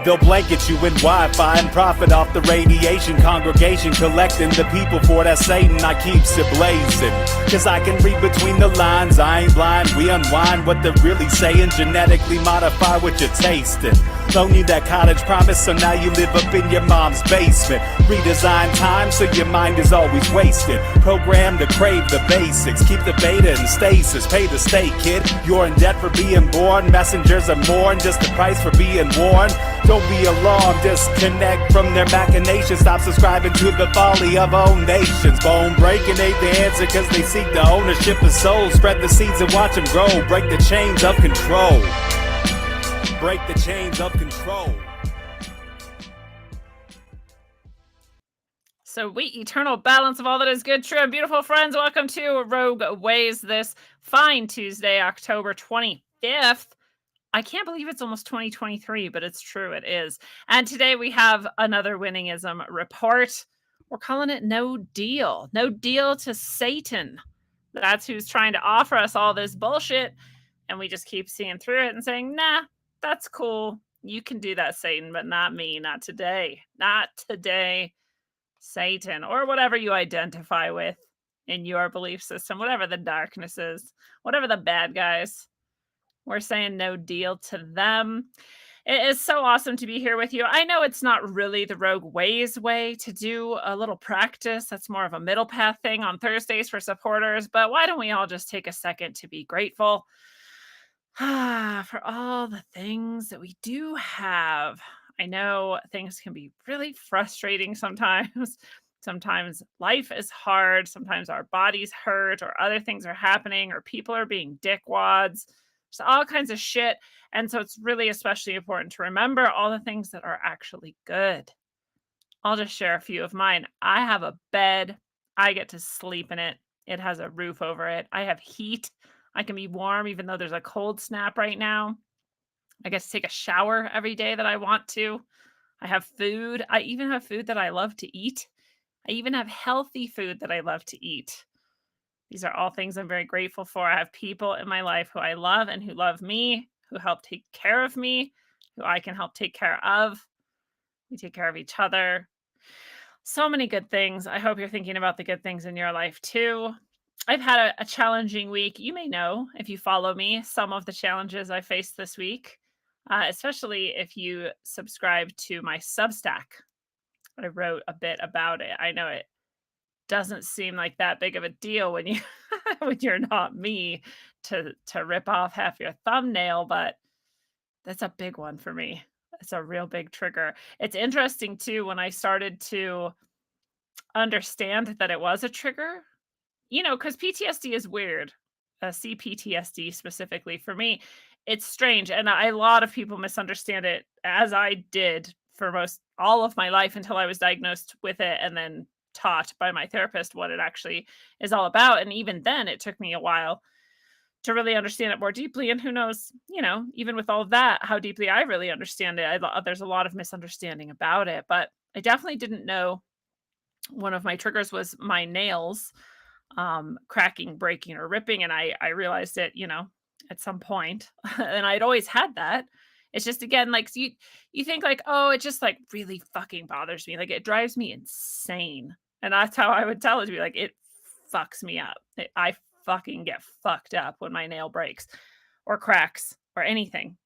they'll blanket you in Wi-Fi and profit off the radiation. Congregation collecting the people for that Satan. I keeps it blazing, cause I can read between the lines. I ain't blind, we unwind what they're really saying. Genetically modify what you're tasting. Loan you that college promise, so now you live up in your mom's basement. Redesign time so your mind is always wasted. Programmed to crave the basics, keep the beta in stasis. Pay the state, kid, you're in debt for being born. Messengers are more than just the price for being warned. Don't be alarmed, disconnect from their machinations. Stop subscribing to the folly of own nations. Bone breaking ain't the answer, cause they seek the ownership of souls. Spread the seeds and watch them grow. Break the chains of control. Break the chains of control. Sweet eternal balance of all that is good, true, and beautiful, friends. Welcome to Rogue Ways this fine Tuesday, October 25th. I can't believe it's almost 2023, but it's true, it is. And today we have another Winningism report. We're calling it No Deal. No deal to Satan. That's who's trying to offer us all this bullshit. And we just keep seeing through it and saying, nah, that's cool. You can do that, Satan, but not me, not today. Not today, Satan, or whatever you identify with in your belief system, whatever the darkness is, whatever the bad guys. We're saying no deal to them. It is so awesome to be here with you. I know it's not really the Rogue Ways way to do a little practice. That's more of a middle path thing on Thursdays for supporters. But why don't we all just take a second to be grateful for all the things that we do have. I know things can be really frustrating sometimes. Sometimes life is hard. Sometimes our bodies hurt, or other things are happening, or people are being dickwads. There's all kinds of shit. And so it's really especially important to remember all the things that are actually good. I'll just share a few of mine. I have a bed. I get to sleep in it. It has a roof over it. I have heat. I can be warm even though there's a cold snap right now. I get to take a shower every day that I want to. I have food. I even have food that I love to eat. I even have healthy food that I love to eat. These are all things I'm very grateful for. I have people in my life who I love and who love me, who help take care of me, who I can help take care of. We take care of each other. So many good things. I hope you're thinking about the good things in your life too. I've had a challenging week. You may know, if you follow me, some of the challenges I faced this week, especially if you subscribe to my Substack. I wrote a bit about it. I know it doesn't seem like that big of a deal when you when you're not me to rip off half your thumbnail, but that's a big one for me. It's a real big trigger. It's interesting too when I started to understand that it was a trigger. Because PTSD is weird. CPTSD specifically for me, it's strange, and a lot of people misunderstand it, as I did for most all of my life until I was diagnosed with it, and then taught by my therapist what it actually is all about. And even then, it took me a while to really understand it more deeply. And who knows, even with all of that, how deeply I really understand it. There's a lot of misunderstanding about it, but I definitely didn't know one of my triggers was my nails cracking, breaking, or ripping. And I realized it, at some point. And I'd always had that. It's just, again, like, you think like, oh, it just like really fucking bothers me. Like, it drives me insane. And that's how I would tell it to be like, it fucks me up. I fucking get fucked up when my nail breaks or cracks or anything.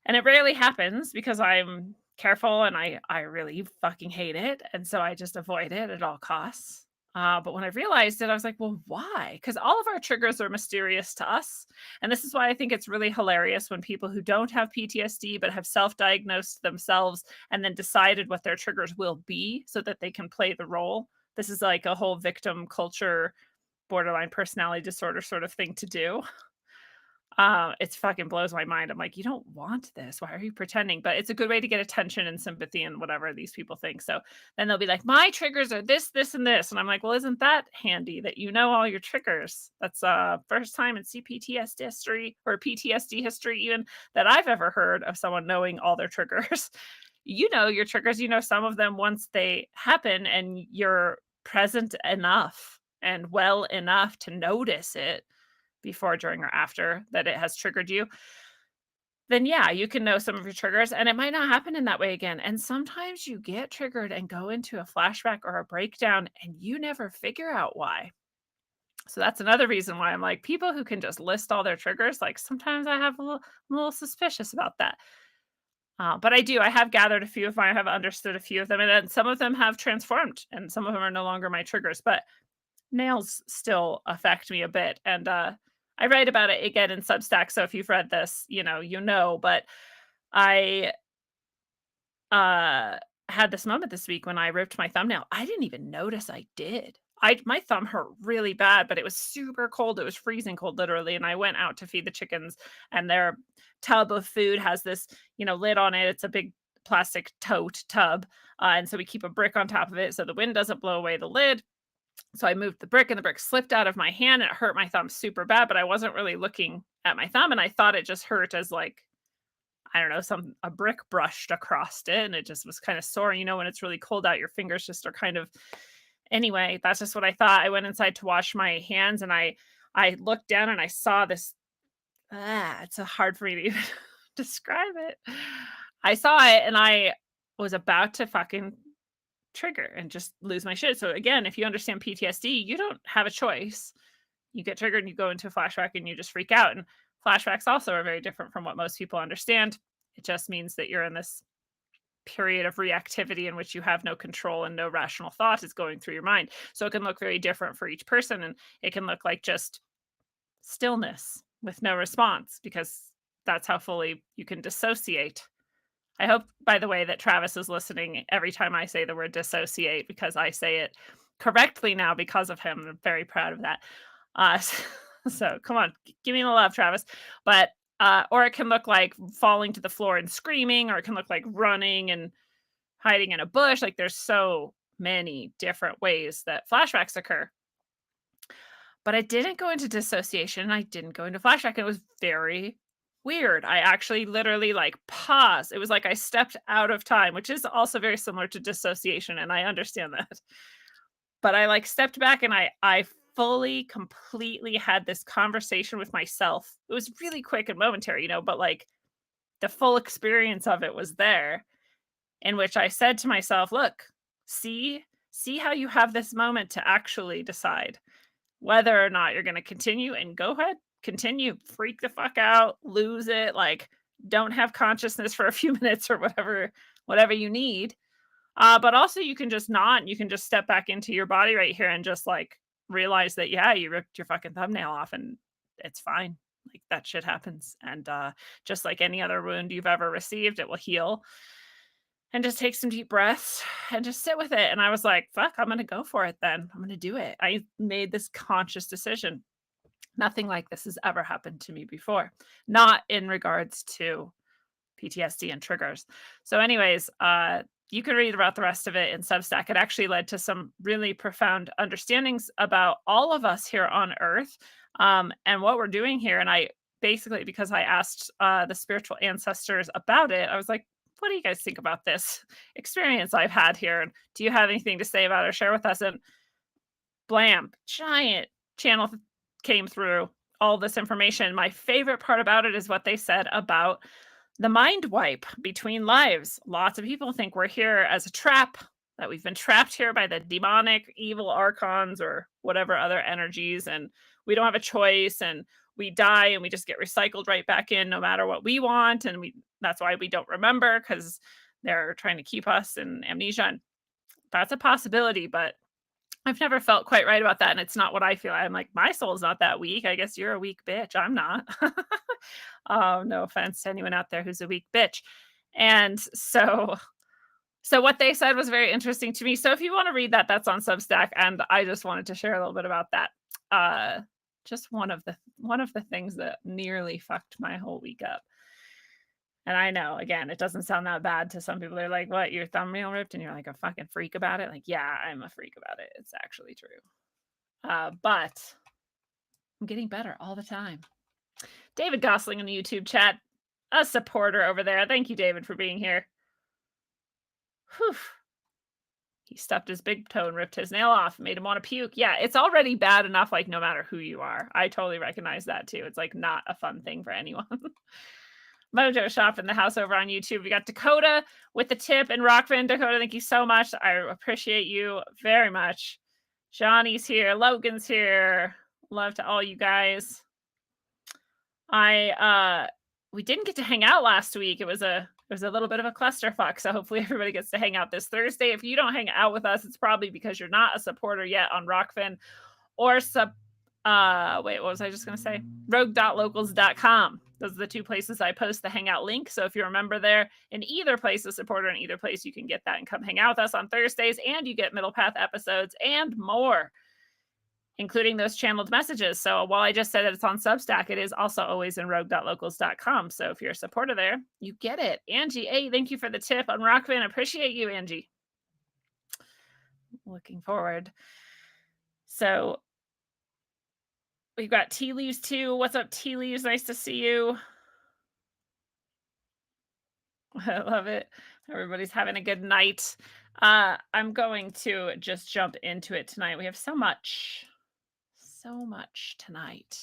And it rarely happens because I'm careful and I really fucking hate it. And so I just avoid it at all costs. But when I realized it, I was like, well, why? Because all of our triggers are mysterious to us. And this is why I think it's really hilarious when people who don't have PTSD but have self-diagnosed themselves and then decided what their triggers will be so that they can play the role. This is like a whole victim culture, borderline personality disorder sort of thing to do. It's fucking blows my mind. I'm like, you don't want this. Why are you pretending? But it's a good way to get attention and sympathy and whatever these people think. So then they'll be like, my triggers are this, this, and this. And I'm like, well, isn't that handy that you know all your triggers? That's first time in CPTSD history or PTSD history even that I've ever heard of someone knowing all their triggers. You know your triggers, some of them once they happen and you're present enough and well enough to notice it before, during, or after that it has triggered you. then yeah, you can know some of your triggers and it might not happen in that way again. And sometimes you get triggered and go into a flashback or a breakdown and you never figure out why. So that's another reason why I'm like, people who can just list all their triggers, like sometimes I have I'm a little suspicious about that. But I have gathered a few of mine, I have understood a few of them, and then some of them have transformed, and some of them are no longer my triggers. But nails still affect me a bit, and I write about it again in Substack. So if you've read this, you know. But I uh, had this moment this week when I ripped my thumbnail. I didn't even notice I did. My thumb hurt really bad, but it was super cold. It was freezing cold, literally. And I went out to feed the chickens, and their tub of food has this, lid on it. It's a big plastic tote tub, and so we keep a brick on top of it so the wind doesn't blow away the lid. So I moved the brick, and the brick slipped out of my hand, and it hurt my thumb super bad. But I wasn't really looking at my thumb, and I thought it just hurt as like I don't know, a brick brushed across it and it just was kind of sore. When it's really cold out, your fingers just are kind of anyway, that's just what I thought. I went inside to wash my hands and I looked down and I saw this it's so hard for me to even describe it. I saw it and I was about to fucking trigger and just lose my shit. So again, if you understand PTSD, you don't have a choice. You get triggered and you go into a flashback and you just freak out. And flashbacks also are very different from what most people understand. It just means that you're in this period of reactivity in which you have no control and no rational thought is going through your mind. So it can look very different for each person. And it can look like just stillness with no response because that's how fully you can dissociate. I hope, by the way, that Travis is listening every time I say the word dissociate because I say it correctly now because of him. I'm very proud of that. So come on, give me the love, Travis. But or it can look like falling to the floor and screaming, or it can look like running and hiding in a bush. Like there's so many different ways that flashbacks occur. But I didn't go into dissociation. I didn't go into flashback. It was very weird. I actually literally like paused. It was like I stepped out of time, which is also very similar to dissociation, and I understand that. But I like stepped back and I fully, completely had this conversation with myself. It was really quick and momentary, but like the full experience of it was there, in which I said to myself, look, see how you have this moment to actually decide whether or not you're going to continue, and go ahead, continue, freak the fuck out, lose it, like don't have consciousness for a few minutes or whatever you need. But also you can just not, you can just step back into your body right here and just like realize that, yeah, you ripped your fucking thumbnail off and it's fine. Like that shit happens. And just like any other wound you've ever received, it will heal. And just take some deep breaths and just sit with it. And I was like, fuck, I'm going to go for it then. I'm going to do it. I made this conscious decision. Nothing like this has ever happened to me before, not in regards to PTSD and triggers. So, anyways, you can read about the rest of it in Substack. It actually led to some really profound understandings about all of us here on Earth, and what we're doing here. And I basically, because I asked the spiritual ancestors about it, I was like, what do you guys think about this experience I've had here? And do you have anything to say about it or share with us? And blam, giant channel came through all this information. My favorite part about it is what they said about the mind wipe between lives. Lots of people think we're here as a trap, that we've been trapped here by the demonic, evil archons or whatever other energies, and we don't have a choice, and we die and we just get recycled right back in no matter what we want, and that's why we don't remember, because they're trying to keep us in amnesia. And that's a possibility, but I've never felt quite right about that, and it's not what I feel. I'm like, my soul's not that weak. I guess you're a weak bitch. I'm not. Oh, no offense to anyone out there who's a weak bitch. And so what they said was very interesting to me. So if you want to read that, that's on Substack, and I just wanted to share a little bit about that. Just one of the things that nearly fucked my whole week up. And I know, again, it doesn't sound that bad to some people. They're like, what, your thumbnail ripped? And you're like a fucking freak about it? Like, yeah, I'm a freak about it. It's actually true. But I'm getting better all the time. David Gosling in the YouTube chat, a supporter over there. Thank you, David, for being here. Whew. He stuffed his big toe and ripped his nail off and made him want to puke. Yeah, it's already bad enough, like, no matter who you are. I totally recognize that, too. It's, like, not a fun thing for anyone. Mojo Shop in the house over on YouTube. We got Dakota with the tip and Rockfin. Dakota, thank you so much. I appreciate you very much. Johnny's here. Logan's here. Love to all you guys. We didn't get to hang out last week. It was a little bit of a clusterfuck. So hopefully everybody gets to hang out this Thursday. If you don't hang out with us, it's probably because you're not a supporter yet on Rockfin or wait, what was I just gonna say? Rogue.locals.com. Those are the two places I post the hangout link. So if you're a member there in either place, a supporter in either place, you can get that and come hang out with us on Thursdays, and you get Middle Path episodes and more, including those channeled messages. So while I just said that it's on Substack, it is also always in rogue.locals.com. So if you're a supporter there, you get it. Angie A, thank you for the tip on Rockfin. Appreciate you, Angie. Looking forward. So we've got Tea Leaves too. What's up, Tea Leaves? Nice to see you. I love it. Everybody's having a good night. I'm going to just jump into it tonight. We have so much tonight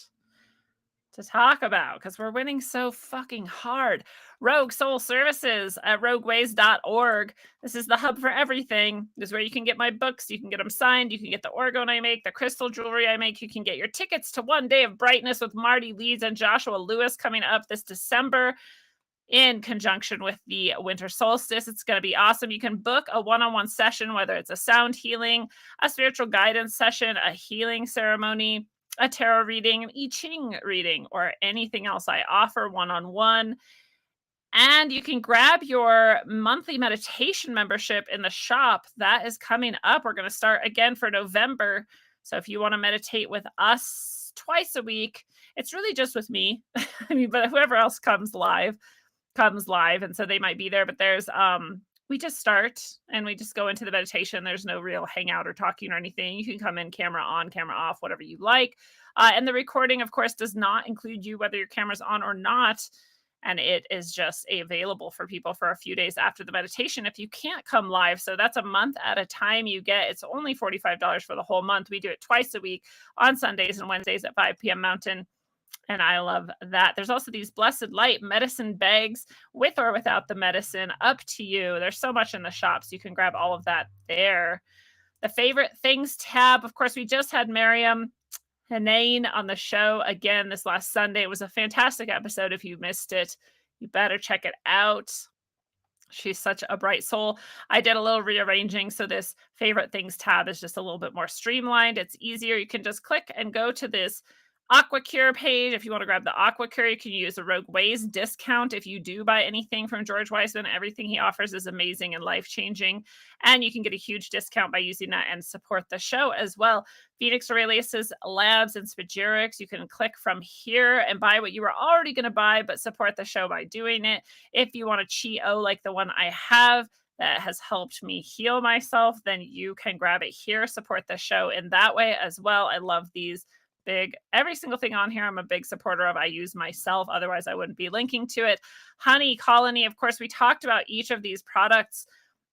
to talk about because we're winning so fucking hard. Rogue Soul Services at rogueways.org. This is the hub for everything. This is where you can get my books. You can get them signed. You can get the orgone I make, the crystal jewelry I make. You can get your tickets to One Day of Brightness with Marty Leeds and Joshua Lewis coming up this December in conjunction with the winter solstice. It's going to be awesome. You can book a one-on-one session, whether it's a sound healing, a spiritual guidance session, a healing ceremony, a tarot reading, an I Ching reading, or anything else I offer one-on-one. And you can grab your monthly meditation membership in the shop. That is coming up. We're going to start again for November. So if you want to meditate with us twice a week, it's really just with me. I mean, but whoever else comes live. And so they might be there, but there's we just start and we just go into the meditation. There's no real hangout or talking or anything. You can come in camera on, camera off, whatever you like. And the recording, of course, does not include you, whether your camera's on or not. And it is just available for people for a few days after the meditation if you can't come live. So that's a month at a time you get. It's only $45 for the whole month. We do it twice a week on Sundays and Wednesdays at 5 p.m. Mountain. And I love that. There's also these Blessed Light medicine bags with or without the medicine, up to you. There's so much in the shops. You can grab all of that there. The favorite things tab. Of course, we just had Miriam Hanane on the show again this last Sunday. It was a fantastic episode. If you missed it, you better check it out. She's such a bright soul. I did a little rearranging. So this favorite things tab is just a little bit more streamlined. It's easier. You can just click and go to this AquaCure page. If you want to grab the AquaCure, you can use the Rogue Ways discount. If you do buy anything from George Weissman, everything he offers is amazing and life-changing. And you can get a huge discount by using that and support the show as well. Phoenix Aurelius's Labs and Spagyrics. You can click from here and buy what you were already going to buy, but support the show by doing it. If you want a Chi-O like the one I have that has helped me heal myself, then you can grab it here. Support the show in that way as well. I love these. Every single thing on here I'm a big supporter of. I use myself, otherwise I wouldn't be linking to it. Honey Colony, of course, we talked about each of these products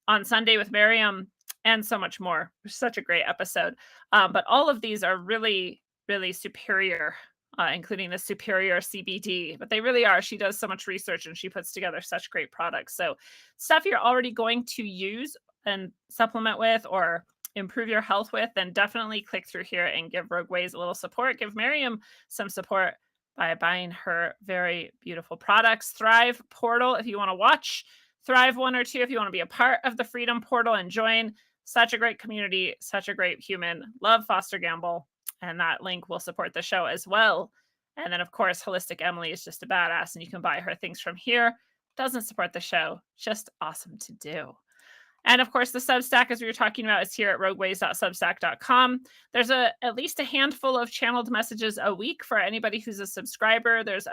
on Sunday with Miriam and so much more. It was such a great episode. But all of these are really, really superior, including the superior CBD. But they really are. She does so much research and she puts together such great products. So stuff you're already going to use and supplement with or improve your health with, then definitely click through here and give Rogue Ways a little support. Give Miriam some support by buying her very beautiful products. Thrive Portal, if you want to watch Thrive 1 or 2, if you want to be a part of the Freedom Portal and join. Such a great community, such a great human. Love Foster Gamble, and that link will support the show as well. And then, of course, Holistic Emily is just a badass, and you can buy her things from here. Doesn't support the show, just awesome to do. And of course, the Substack, as we were talking about, is here at rogueways.substack.com. There's at least a handful of channeled messages a week for anybody who's a subscriber. There's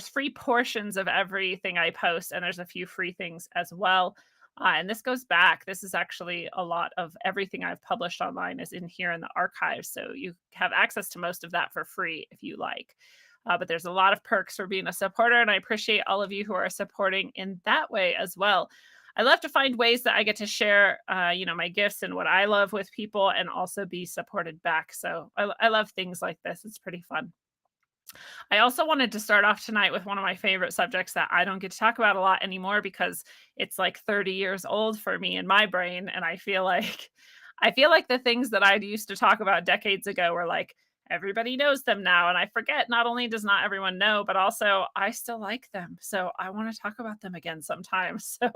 free portions of everything I post, and there's a few free things as well. And this goes back. This is actually a lot of everything I've published online is in here in the archives. So you have access to most of that for free if you like. But there's a lot of perks for being a supporter, and I appreciate all of you who are supporting in that way as well. I love to find ways that I get to share, my gifts and what I love with people and also be supported back. So I love things like this. It's pretty fun. I also wanted to start off tonight with one of my favorite subjects that I don't get to talk about a lot anymore because it's like 30 years old for me in my brain, and I feel like the things that I used to talk about decades ago were like everybody knows them now, and I forget not only does not everyone know, but also I still like them. So I want to talk about them again sometime. So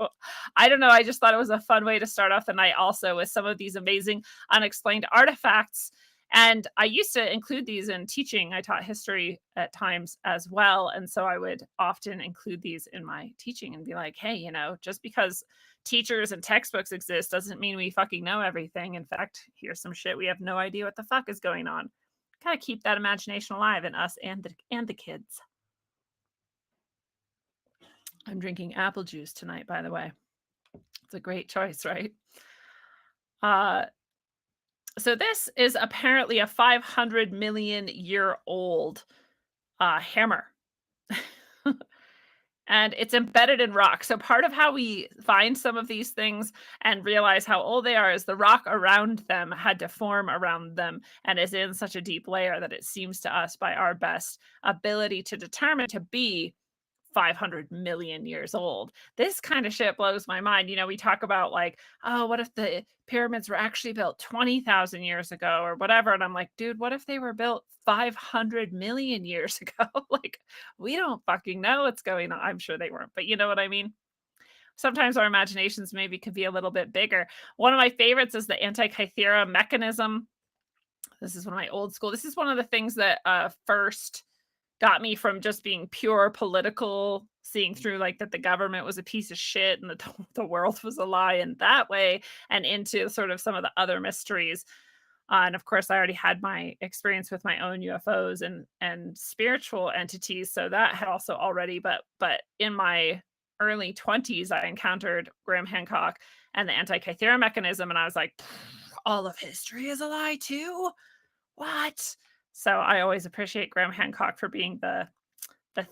I don't know, I just thought it was a fun way to start off the night also with some of these amazing unexplained artifacts, and I used to include these in teaching. I taught history at times as well. And so I would often include these in my teaching and be like, hey, just because teachers and textbooks exist doesn't mean we fucking know everything. In fact, here's some shit we have no idea what the fuck is going on. Kind of keep that imagination alive in us and the kids. I'm drinking apple juice tonight, by the way. It's a great choice, right? Uh, so this is apparently a 500 million year old hammer. And it's embedded in rock. So part of how we find some of these things and realize how old they are is the rock around them had to form around them and is in such a deep layer that it seems to us by our best ability to determine to be 500 million years old. This kind of shit blows my mind. We talk about like, oh, what if the pyramids were actually built 20,000 years ago or whatever? And I'm like, dude, what if they were built 500 million years ago? Like, we don't fucking know what's going on. I'm sure they weren't, but you know what I mean? Sometimes our imaginations maybe could be a little bit bigger. One of my favorites is the Antikythera mechanism. This is one of my old school. This is one of the things that first got me from just being pure political, seeing through like that the government was a piece of shit and the world was a lie in that way, and into sort of some of the other mysteries. And of course, I already had my experience with my own UFOs and spiritual entities, so that had also already. But in my early 20s, I encountered Graham Hancock and the Antikythera mechanism, and I was like, all of history is a lie too. What? So I always appreciate Graham Hancock for being the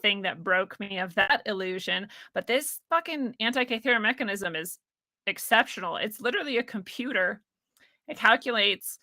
thing that broke me of that illusion. But this fucking Antikythera mechanism is exceptional. It's literally a computer. It calculates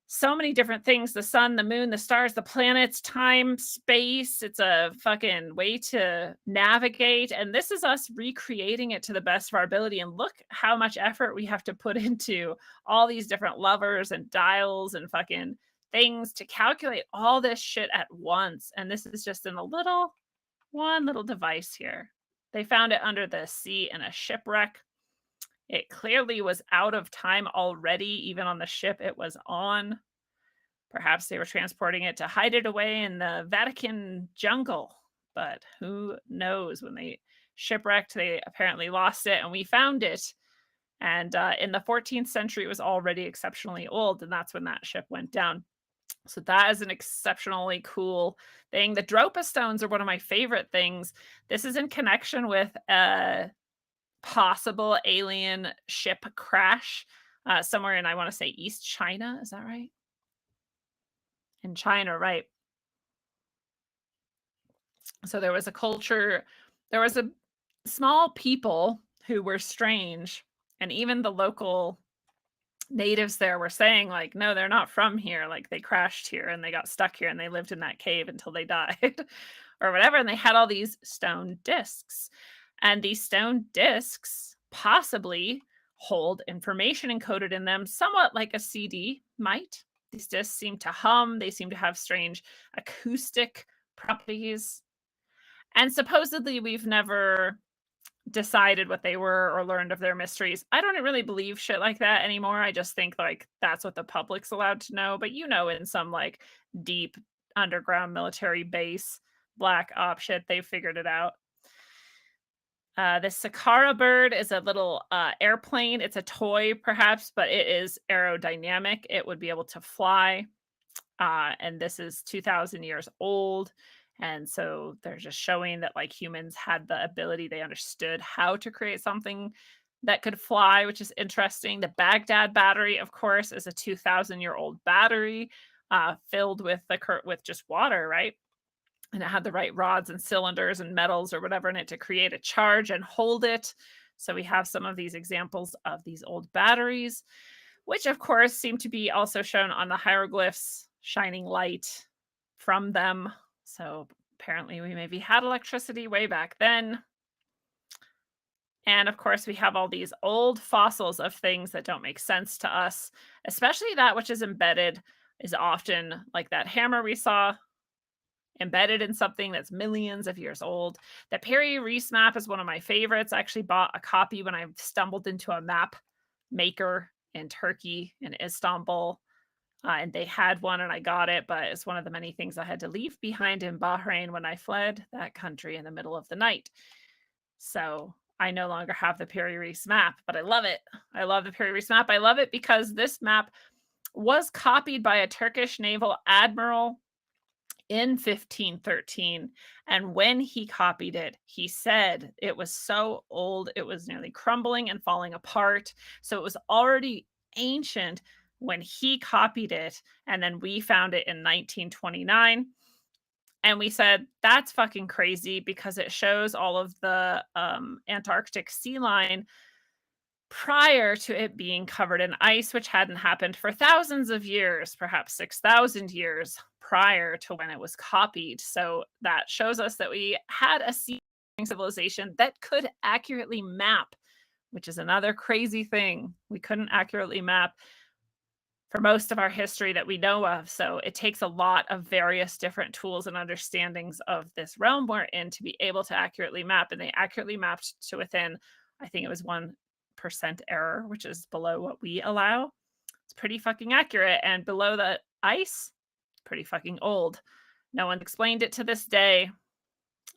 so many different things: the sun, the moon, the stars, the planets, time, space. It's a fucking way to navigate. And this is us recreating it to the best of our ability. And look how much effort we have to put into all these different levers and dials and fucking things to calculate all this shit at once. And this is just in one little device here. They found it under the sea in a shipwreck. It clearly was out of time already, even on the ship it was on. Perhaps they were transporting it to hide it away in the Vatican jungle, but who knows? When they shipwrecked, they apparently lost it, and we found it. And in the 14th century, it was already exceptionally old, and that's when that ship went down. So that is an exceptionally cool thing. The Dropa stones are one of my favorite things. This is in connection with a possible alien ship crash somewhere in, I want to say, East China. Is that right? In China, right? So there was a culture, there was a small people who were strange, and even the local natives there were saying like, no, they're not from here, like they crashed here and they got stuck here and they lived in that cave until they died or whatever. And they had all these stone discs, and these stone discs possibly hold information encoded in them, somewhat like a CD might. These discs seem to hum, they seem to have strange acoustic properties, and supposedly we've never decided what they were or learned of their mysteries. I don't really believe shit like that anymore. I just think like that's what the public's allowed to know. But in some like deep underground military base, black op shit, they figured it out. The Sakara bird is a little airplane. It's a toy, perhaps, but it is aerodynamic. It would be able to fly. And this is 2,000 years old. And so they're just showing that like humans had the ability, they understood how to create something that could fly, which is interesting. The Baghdad battery, of course, is a 2,000-year-old battery filled with with just water, right? And it had the right rods and cylinders and metals or whatever in it to create a charge and hold it. So we have some of these examples of these old batteries, which of course seem to be also shown on the hieroglyphs, shining light from them. So apparently we maybe had electricity way back then. And of course, we have all these old fossils of things that don't make sense to us, especially that which is embedded is often like that hammer we saw embedded in something that's millions of years old. The Piri Reis map is one of my favorites. I actually bought a copy when I stumbled into a map maker in Turkey, in Istanbul. And they had one and I got it, but it's one of the many things I had to leave behind in Bahrain when I fled that country in the middle of the night. So I no longer have the Piri Reis map, but I love it. I love the Piri Reis map. I love it because this map was copied by a Turkish naval admiral in 1513. And when he copied it, he said it was so old, it was nearly crumbling and falling apart. So it was already ancient when he copied it. And then we found it in 1929. And we said, that's fucking crazy because it shows all of the Antarctic sea line prior to it being covered in ice, which hadn't happened for thousands of years, perhaps 6,000 years prior to when it was copied. So that shows us that we had a sea civilization that could accurately map, which is another crazy thing. We couldn't accurately map for most of our history that we know of. So it takes a lot of various different tools and understandings of this realm we're in to be able to accurately map. And they accurately mapped to within, I think it was 1% error, which is below what we allow. It's pretty fucking accurate. And below the ice, pretty fucking old. No one explained it to this day.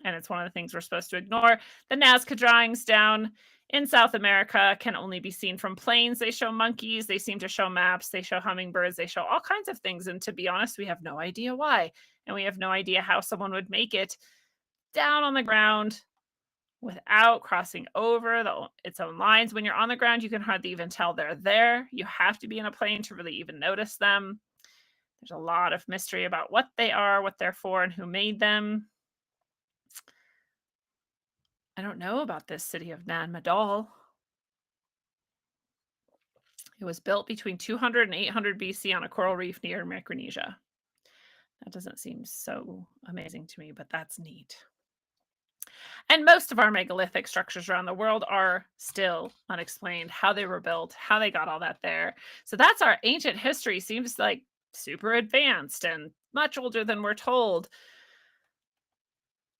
And it's one of the things we're supposed to ignore. The Nazca drawings down in South America can only be seen from planes. They show monkeys, they seem to show maps, they show hummingbirds, they show all kinds of things. And to be honest, we have no idea why. And we have no idea how someone would make it down on the ground without crossing over its own lines. When you're on the ground, you can hardly even tell they're there. You have to be in a plane to really even notice them. There's a lot of mystery about what they are, what they're for, and who made them. I don't know about this city of Nan Madol. It was built between 200 and 800 BC on a coral reef near Micronesia. That doesn't seem so amazing to me, but that's neat. And most of our megalithic structures around the world are still unexplained, how they were built, how they got all that there. So that's our ancient history. Seems like super advanced and much older than we're told.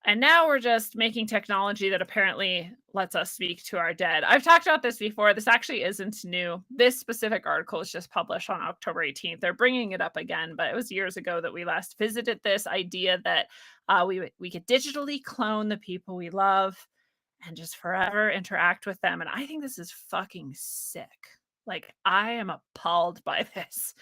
And now we're just making technology that apparently lets us speak to our dead. I've talked about this before. This actually isn't new. This specific article was just published on October 18th. They're bringing it up again, but it was years ago that we last visited this idea that we could digitally clone the people we love and just forever interact with them. And I think this is fucking sick. Like, I am appalled by this.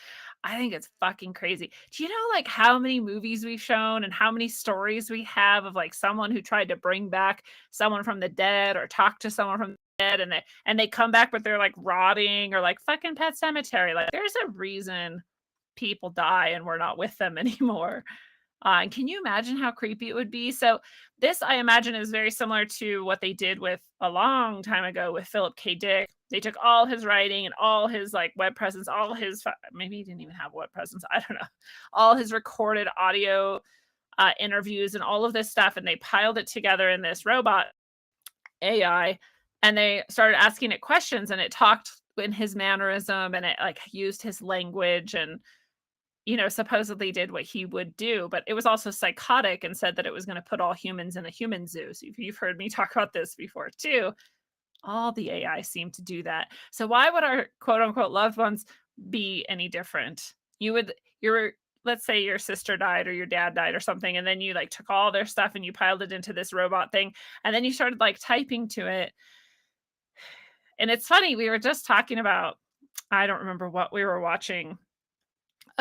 I think it's fucking crazy. Do you know like how many movies we've shown and how many stories we have of like someone who tried to bring back someone from the dead or talk to someone from the dead and they come back but they're like rotting or like fucking Pet Cemetery. Like there's a reason people die and we're not with them anymore. And can you imagine how creepy it would be? So this, I imagine, is very similar to what they did with a long time ago with Philip K. Dick. They took all his writing and all his like web presence, all his maybe he didn't even have web presence. I don't know, all his recorded audio interviews and all of this stuff, and they piled it together in this robot AI, and they started asking it questions, and it talked in his mannerism, and it like used his language and supposedly did what he would do, but it was also psychotic and said that it was going to put all humans in a human zoo. So you've heard me talk about this before too. All the AI seem to do that. So why would our quote unquote loved ones be any different? Let's say your sister died or your dad died or something, and then you like took all their stuff and you piled it into this robot thing, and then you started like typing to it. And it's funny, we were just talking about, I don't remember what we were watching.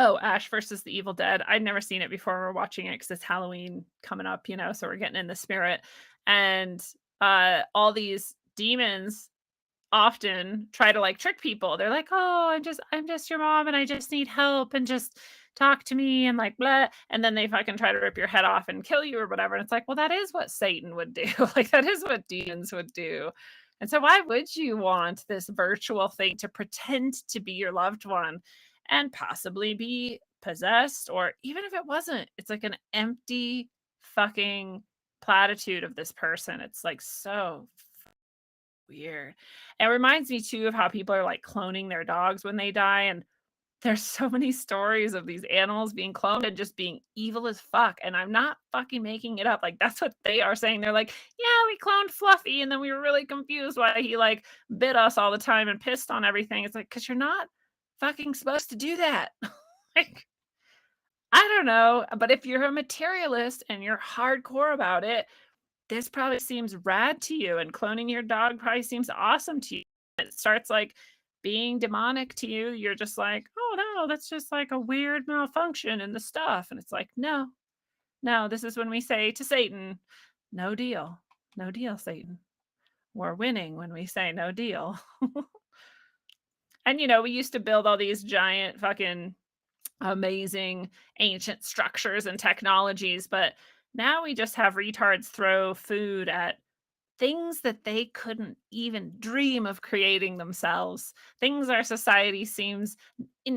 Oh, Ash versus the Evil Dead. I'd never seen it before. We're watching it because it's Halloween coming up, so we're getting in the spirit. And all these demons often try to like trick people. They're like, "Oh, I'm just your mom and I just need help and just talk to me," and like blah. And then they fucking try to rip your head off and kill you or whatever. And it's like, well, that is what Satan would do. Like that is what demons would do. And so why would you want this virtual thing to pretend to be your loved one and possibly be possessed? Or even if it wasn't, it's like an empty fucking platitude of this person. It's like so weird. It reminds me too of how people are like cloning their dogs when they die, and there's so many stories of these animals being cloned and just being evil as fuck, and I'm not fucking making it up, like, that's what they are saying. They're like, "Yeah, we cloned Fluffy, and then we were really confused why he, like, bit us all the time and pissed on everything." It's like, "'Cause you're not fucking supposed to do that." Like, I don't know, but if you're a materialist and you're hardcore about it, this probably seems rad to you, and cloning your dog probably seems awesome to you. It starts, like, being demonic to you. You're just like, "Oh, no, that's just, like, a weird malfunction in the stuff," and it's like, "No, no, this is when we say to Satan, 'No deal. No deal, Satan. We're winning when we say no deal.'" And, we used to build all these giant fucking amazing ancient structures and technologies, but now we just have retards throw food at things that they couldn't even dream of creating themselves, things our society seems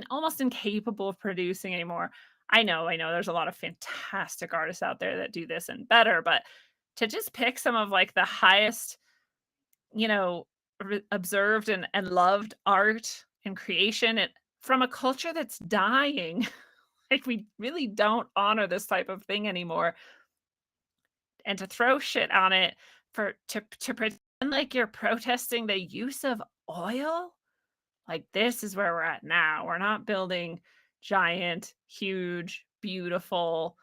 almost incapable of producing anymore. I know there's a lot of fantastic artists out there that do this and better, but to just pick some of like the highest, you know, observed and loved art and creation from a culture that's dying. Like, we really don't honor this type of thing anymore, and to throw shit on it to pretend like you're protesting the use of oil? Like, this is where we're at now. We're not building giant, huge, beautiful,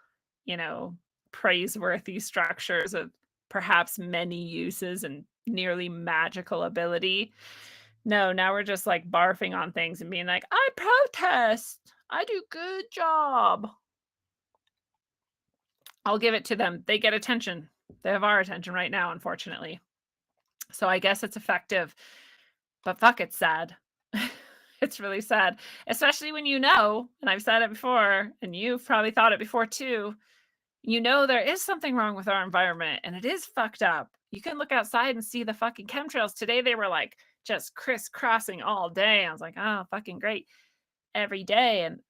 you know, praiseworthy structures of perhaps many uses and nearly magical ability. No, now we're just, like, barfing on things and being like, "I protest. I do good job." I'll give it to them. They get attention. They have our attention right now, unfortunately. So I guess it's effective, but fuck, it's sad. It's really sad, especially when and I've said it before, and you've probably thought it before too, there is something wrong with our environment and it is fucked up. You can look outside and see the fucking chemtrails. Today they were like just crisscrossing all day. I was like, oh, fucking great. Every day. And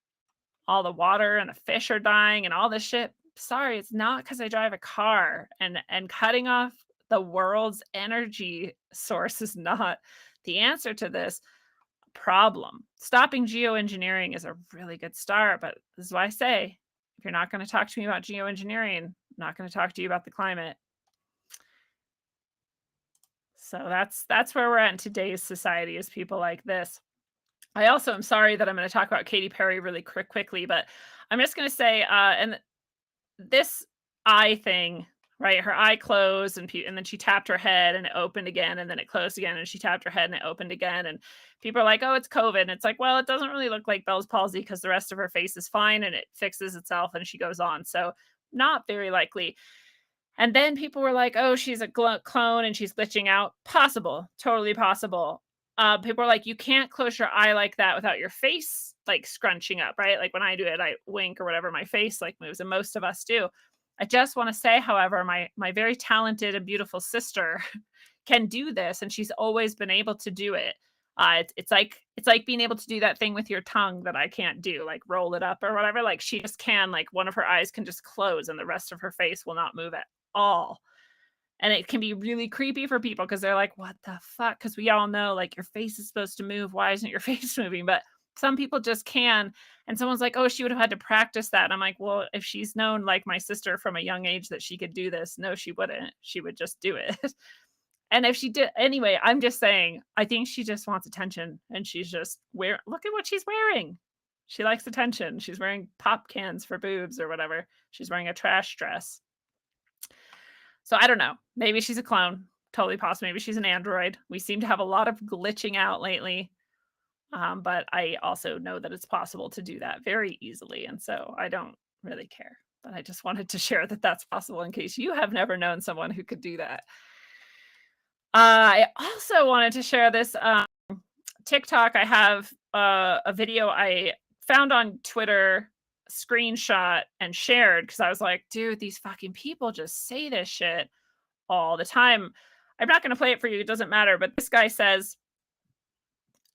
all the water and the fish are dying and all this shit. Sorry, it's not because I drive a car, and cutting off the world's energy source is not the answer to this problem. Stopping geoengineering is a really good start, but this is why I say, if you're not going to talk to me about geoengineering, I'm not going to talk to you about the climate. So that's where we're at in today's society, is people like this. I also am sorry that I'm going to talk about Katy Perry really quickly, but I'm just going to say, and this eye thing, right? Her eye closed, and then she tapped her head and it opened again, and then it closed again, and she tapped her head and it opened again. And people are like, "Oh, it's COVID." And it's like, well, it doesn't really look like Bell's palsy because the rest of her face is fine and it fixes itself and she goes on. So not very likely. And then people were like, "Oh, she's a clone and she's glitching out." Possible, totally possible. People are like, "You can't close your eye like that without your face like scrunching up, right?" Like when I do it, I wink or whatever, my face like moves, and most of us do. I just want to say, however, my very talented and beautiful sister can do this, and she's always been able to do it. It's like being able to do that thing with your tongue that I can't do, like roll it up or whatever. Like she just can, like one of her eyes can just close, and the rest of her face will not move at all. And it can be really creepy for people because they're like, "What the fuck?" Because we all know, like, your face is supposed to move. Why isn't your face moving? But some people just can. And someone's like, "Oh, she would have had to practice that." And I'm like, well, if she's known, like my sister, from a young age that she could do this, no, she wouldn't. She would just do it. And if she did anyway, I'm just saying, I think she just wants attention, and she's just look at what she's wearing. She likes attention. She's wearing pop cans for boobs or whatever. She's wearing a trash dress. So I don't know. Maybe she's a clone. Totally possible. Maybe she's an android. We seem to have a lot of glitching out lately. But I also know that it's possible to do that very easily. And so I don't really care. But I just wanted to share that that's possible in case you have never known someone who could do that. I also wanted to share this TikTok. I have a video I found on Twitter, screenshot and shared because I was like, dude, these fucking people just say this shit all the time. I'm not going to play it for you. It doesn't matter. But this guy says,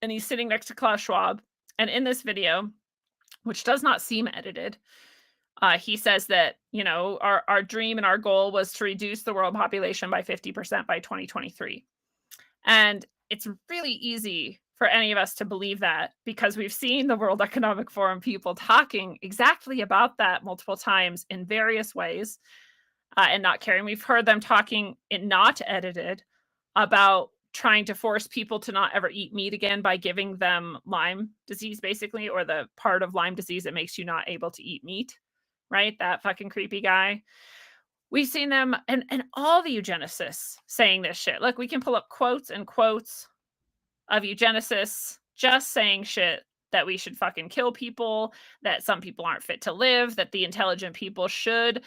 and he's sitting next to Klaus Schwab. And in this video, which does not seem edited, He says that, our dream and our goal was to reduce the world population by 50% by 2023. And it's really easy for any of us to believe that because we've seen the World Economic Forum people talking exactly about that multiple times in various ways, and not caring. We've heard them talking in not edited about trying to force people to not ever eat meat again by giving them Lyme disease, basically, or the part of Lyme disease that makes you not able to eat meat, right? That fucking creepy guy. We've seen them and all the eugenicists saying this shit. Look, we can pull up quotes and quotes of eugenicists just saying shit that we should fucking kill people, that some people aren't fit to live, that the intelligent people should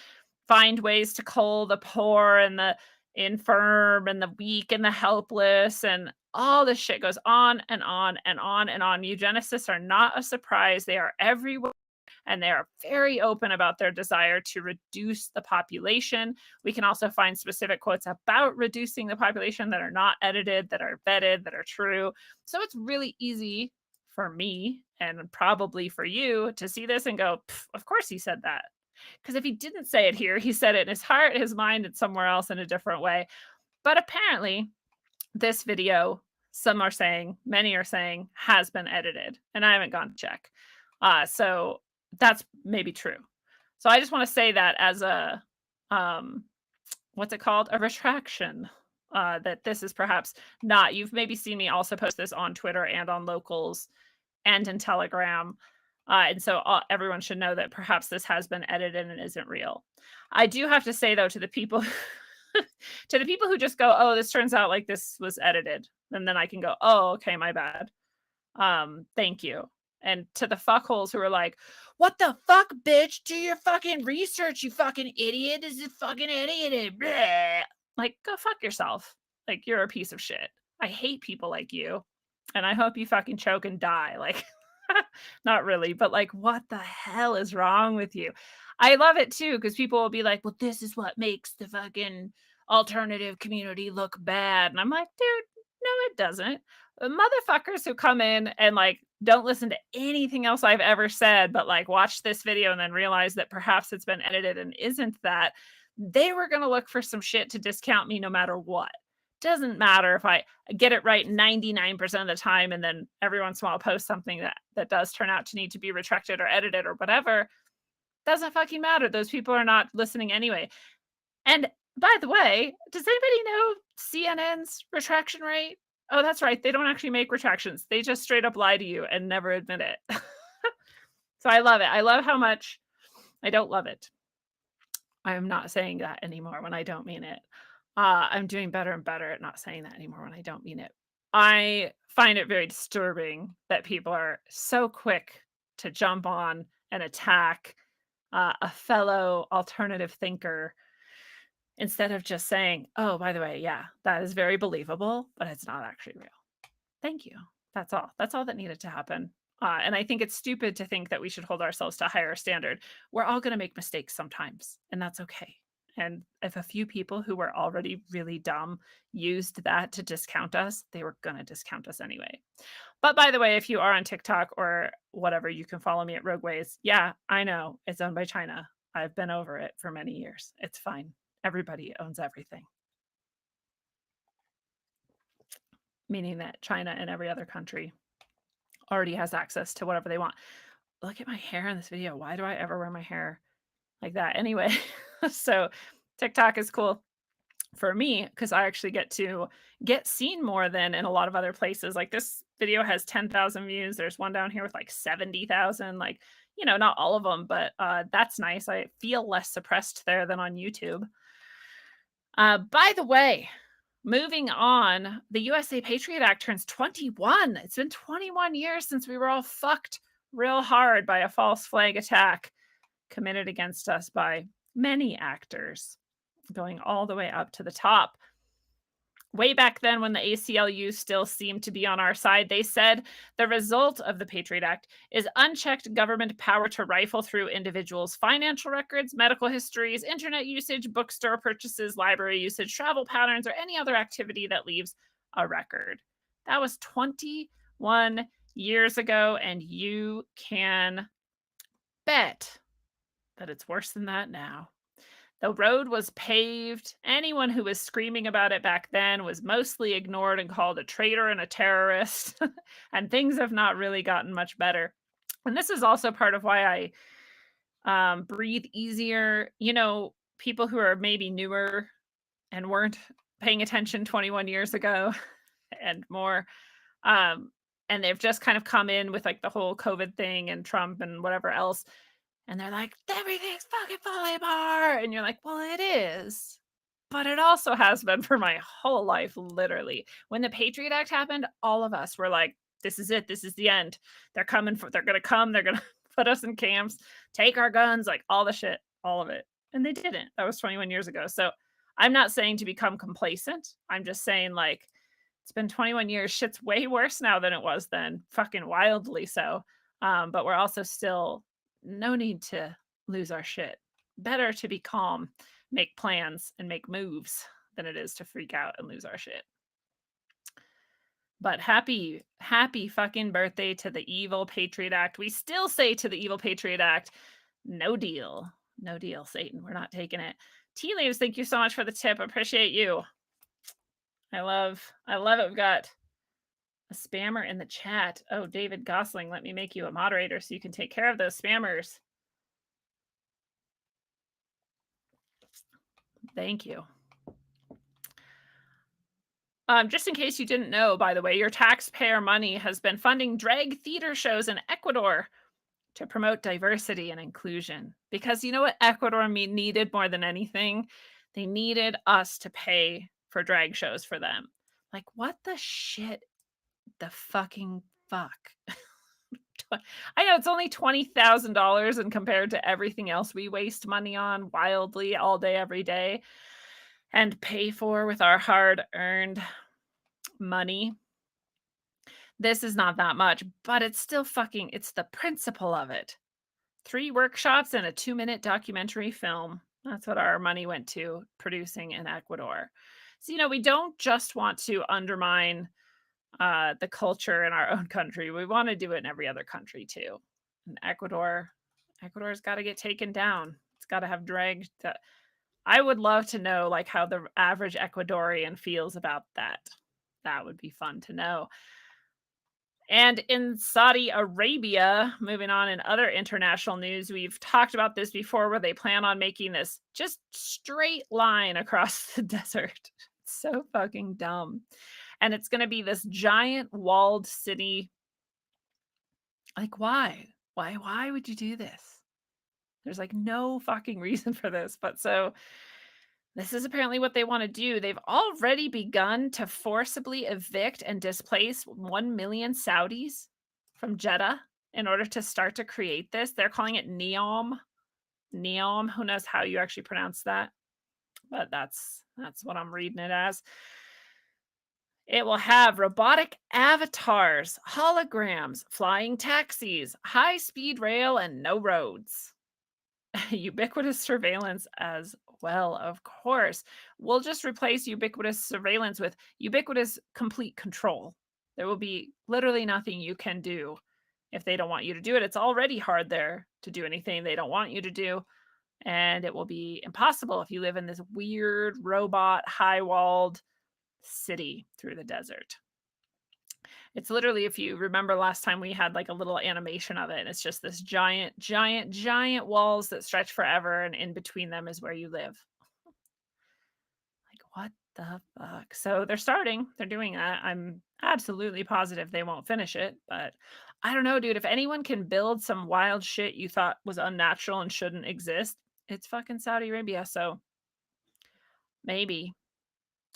find ways to cull the poor and the infirm and the weak and the helpless, and all this shit goes on and on and on and on. Eugenicists are not a surprise. They are everywhere and they are very open about their desire to reduce the population. We can also find specific quotes about reducing the population that are not edited, that are vetted, that are true. So it's really easy for me and probably for you to see this and go, of course he said that. Because if he didn't say it here, he said it in his heart, his mind, and somewhere else in a different way. But apparently, this video, some are saying, many are saying, has been edited, and I haven't gone to check. So that's maybe true. So I just want to say that as a what's it called? A retraction. That this is perhaps not. You've maybe seen me also post this on Twitter and on Locals and in Telegram. And so everyone should know that perhaps this has been edited and isn't real. I do have to say though to the people to the people who just go, "Oh, this turns out like this was edited." And then I can go, "Oh, okay, my bad. Thank you." And to the fuckholes who are like, "What the fuck, bitch? Do your fucking research, you fucking idiot. This is fucking idiot." Bleh. Like, go fuck yourself. Like, you're a piece of shit. I hate people like you. And I hope you fucking choke and die. Like, not really, but like, what the hell is wrong with you? I love it too, because people will be like, well, this is what makes the fucking alternative community look bad. And I'm like, dude, no, it doesn't. The motherfuckers who come in and like don't listen to anything else I've ever said, but like watch this video and then realize that perhaps it's been edited and isn't that, they were going to look for some shit to discount me no matter what. Doesn't matter if I get it right 99% of the time and then every once in a while post something that does turn out to need to be retracted or edited or whatever. Doesn't fucking matter. Those people are not listening anyway. And by the way, does anybody know CNN's retraction rate? Oh, that's right. They don't actually make retractions. They just straight up lie to you and never admit it. So I love it. I love how much I don't love it. I am not saying that anymore when I don't mean it. I'm doing better and better at not saying that anymore when I don't mean it. I find it very disturbing that people are so quick to jump on and attack a fellow alternative thinker instead of just saying, oh, by the way, yeah, that is very believable, but it's not actually real. Thank you. That's all. That's all that needed to happen. And I think it's stupid to think that we should hold ourselves to a higher standard. We're all going to make mistakes sometimes, and that's okay. And if a few people who were already really dumb used that to discount us, they were going to discount us anyway. But by the way, if you are on TikTok or whatever, you can follow me at Rogueways. Yeah, I know it's owned by China. I've been over it for many years. It's fine. Everybody owns everything. Meaning that China and every other country already has access to whatever they want. Look at my hair in this video. Why do I ever wear my hair like that? Anyway, so TikTok is cool for me because I actually get to get seen more than in a lot of other places. Like this video has 10,000 views. There's one down here with like 70,000. Like, not all of them, but that's nice. I feel less suppressed there than on YouTube. By the way, moving on, the USA Patriot Act turns 21. It's been 21 years since we were all fucked real hard by a false flag attack committed against us by many actors, going all the way up to the top. Way back then, when the ACLU still seemed to be on our side, they said the result of the Patriot Act is unchecked government power to rifle through individuals' financial records, medical histories, internet usage, bookstore purchases, library usage, travel patterns, or any other activity that leaves a record. That was 21 years ago, and you can bet but it's worse than that now. The road was paved. Anyone who was screaming about it back then was mostly ignored and called a traitor and a terrorist. And things have not really gotten much better. And this is also part of why I breathe easier. You know, people who are maybe newer and weren't paying attention 21 years ago and more. Um, and they've just kind of come in with like the whole COVID thing and Trump and whatever else. And they're like, everything's fucking falling apart. And you're like, well, it is. But it also has been for my whole life, literally. When the Patriot Act happened, all of us were like, this is it. This is the end. They're coming for, they're going to come. They're going to put us in camps, take our guns, like all the shit, all of it. And they didn't. That was 21 years ago. So I'm not saying to become complacent. I'm just saying, like, it's been 21 years. Shit's way worse now than it was then. Fucking wildly so. But we're also still no need to lose our shit. Better to be calm, make plans, and make moves than it is to freak out and lose our shit. But happy fucking birthday to the evil Patriot Act. We still say to the evil Patriot Act, no deal. No deal, Satan. We're not taking it. Tea Leaves, thank you so much for the tip. Appreciate you. I love it. We've got a spammer in the chat. Oh, David Gosling, let me make you a moderator so you can take care of those spammers. Thank you. Just in case you didn't know, by the way, your taxpayer money has been funding drag theater shows in Ecuador to promote diversity and inclusion. Because you know what Ecuador needed more than anything? They needed us to pay for drag shows for them. Like, what the shit? The fucking fuck? I know it's only $20,000 and compared to everything else we waste money on wildly all day, every day, and pay for with our hard-earned money. This is not that much, but it's still fucking, it's the principle of it. 3 workshops and a 2-minute documentary film. That's what our money went to producing in Ecuador. So, you know, we don't just want to undermine the culture in our own country. We want to do it in every other country too. And Ecuador's got to get taken down. It's got to have drag. I would love to know like how the average Ecuadorian feels about that. That would be fun to know. And in Saudi Arabia, moving on in other international news, we've talked about this before where they plan on making this just straight line across the desert. It's so fucking dumb. And it's going to be this giant walled city. Like, why? Why would you do this? There's like no fucking reason for this. But so this is apparently what they want to do. They've already begun to forcibly evict and displace 1 million Saudis from Jeddah in order to start to create this. They're calling it NEOM. NEOM, who knows how you actually pronounce that? But that's what I'm reading it as. It will have robotic avatars, holograms, flying taxis, high-speed rail, and no roads. Ubiquitous surveillance as well, of course. We'll just replace ubiquitous surveillance with ubiquitous complete control. There will be literally nothing you can do if they don't want you to do it. It's already hard there to do anything they don't want you to do. And it will be impossible if you live in this weird robot, high-walled city through the desert. It's literally, if you remember last time we had like a little animation of it, and it's just this giant walls that stretch forever, and in between them is where you live. Like, what the fuck? So they're doing that. I'm absolutely positive they won't finish it, but I don't know, dude. If anyone can build some wild shit you thought was unnatural and shouldn't exist, it's fucking Saudi Arabia. So maybe.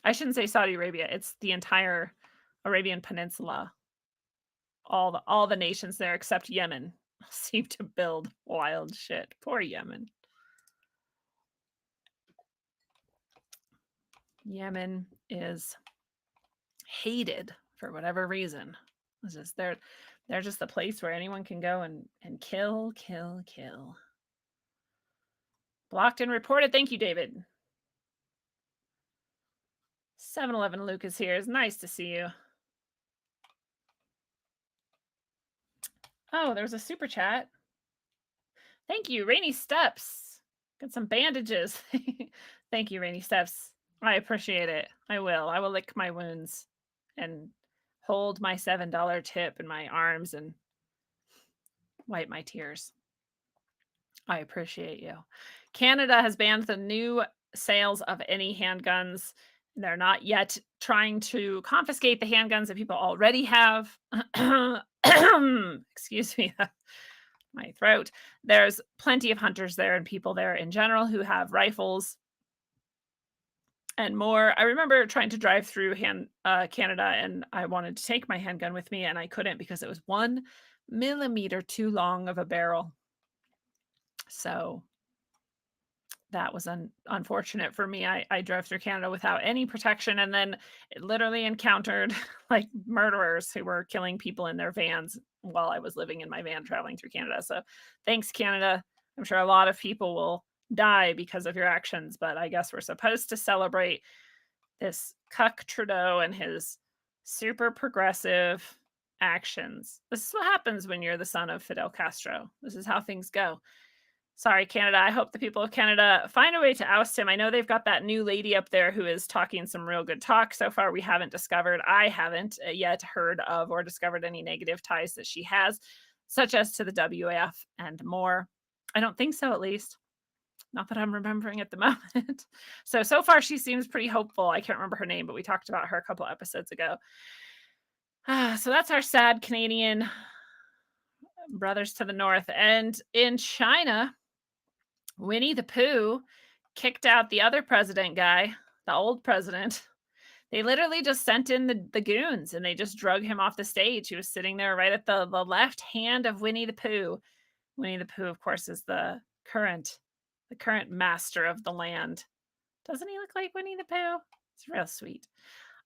I shouldn't say Saudi Arabia. It's the entire Arabian Peninsula. All the nations there except Yemen seem to build wild shit. Poor Yemen. Yemen is hated for whatever reason. It's just they're just the place where anyone can go and kill. Blocked and reported. Thank you, David. 7-Eleven Luke is here. It's nice to see you. Oh, there's a super chat. Thank you, Rainy Steps. Got some bandages. Thank you, Rainy Steps. I appreciate it. I will. I will lick my wounds and hold my $7 tip in my arms and wipe my tears. I appreciate you. Canada has banned the new sales of any handguns. They're not yet trying to confiscate the handguns that people already have. Excuse me, my throat. There's plenty of hunters there and people there in general who have rifles and more. I remember trying to drive through Canada, and I wanted to take my handgun with me, and I couldn't because it was 1 millimeter too long of a barrel. So that was unfortunate for me. I drove through Canada without any protection and then literally encountered like murderers who were killing people in their vans while I was living in my van traveling through Canada. So thanks, Canada. I'm sure a lot of people will die because of your actions, but I guess we're supposed to celebrate this cuck Trudeau and his super progressive actions. This is what happens when you're the son of Fidel Castro. This is how things go. Sorry, Canada. I hope the people of Canada find a way to oust him. I know they've got that new lady up there who is talking some real good talk. So far, we haven't discovered, I haven't yet heard of or discovered any negative ties that she has, such as to the WAF and more. I don't think so, at least. Not that I'm remembering at the moment. So far, she seems pretty hopeful. I can't remember her name, but we talked about her a couple episodes ago. So that's our sad Canadian brothers to the north. And in China, Winnie the Pooh kicked out the other president guy, the old president. They literally just sent in the goons and they just drug him off the stage. He was sitting there right at the left hand of Winnie the Pooh. Winnie the Pooh, of course, is the current master of the land. Doesn't he look like Winnie the Pooh? It's real sweet.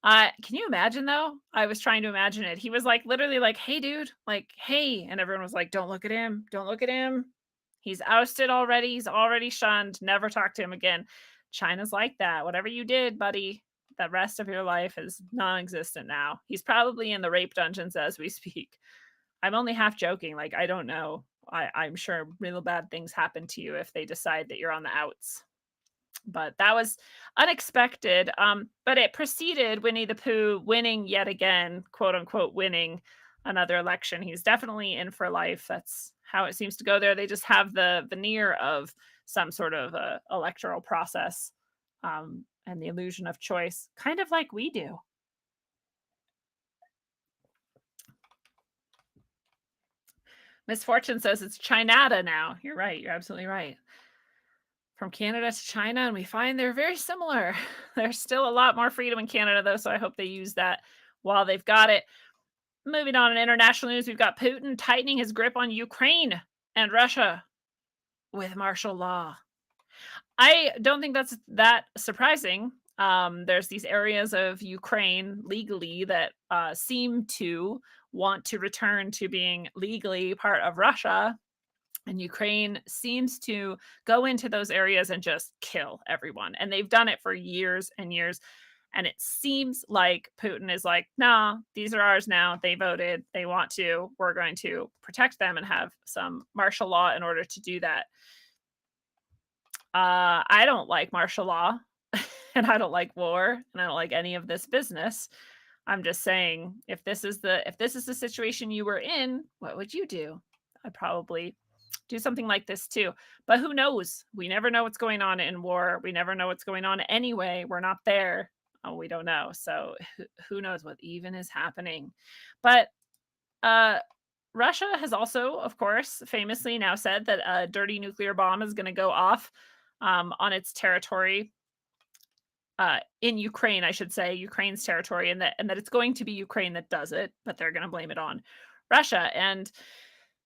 Can you imagine though? I was trying to imagine it. He was like literally like, "Hey, dude," like, "Hey," and everyone was like, "Don't look at him. Don't look at him. He's ousted already. He's already shunned. Never talk to him again." China's like that. Whatever you did, buddy, the rest of your life is non-existent now. He's probably in the rape dungeons as we speak. I'm only half joking. Like, I don't know. I'm sure real bad things happen to you if they decide that you're on the outs. But that was unexpected. But it preceded Winnie the Pooh winning yet again, quote unquote, winning another election. He's definitely in for life. That's how it seems to go there. They just have the veneer of some sort of electoral process and the illusion of choice, kind of like we do. Misfortune says it's Chinada now. You're right. You're absolutely right. From Canada to China, and we find they're very similar. There's still a lot more freedom in Canada, though, so I hope they use that while they've got it. Moving on in international news, we've got Putin tightening his grip on Ukraine and Russia with martial law. I don't think that's that surprising. There's these areas of Ukraine legally that seem to want to return to being legally part of Russia. And Ukraine seems to go into those areas and just kill everyone. And they've done it for years and years. And it seems like Putin is like, nah, these are ours now. They voted. They want to. We're going to protect them and have some martial law in order to do that. I don't like martial law and I don't like war and I don't like any of this business. I'm just saying if this is the situation you were in, what would you do? I'd probably do something like this too. But who knows? We never know what's going on in war. We never know what's going on anyway. We're not there. Oh, we don't know. So who knows what even is happening. But Russia has also, of course, famously now said that a dirty nuclear bomb is going to go off on its territory in Ukraine, I should say, Ukraine's territory, and that it's going to be Ukraine that does it, but they're going to blame it on Russia. And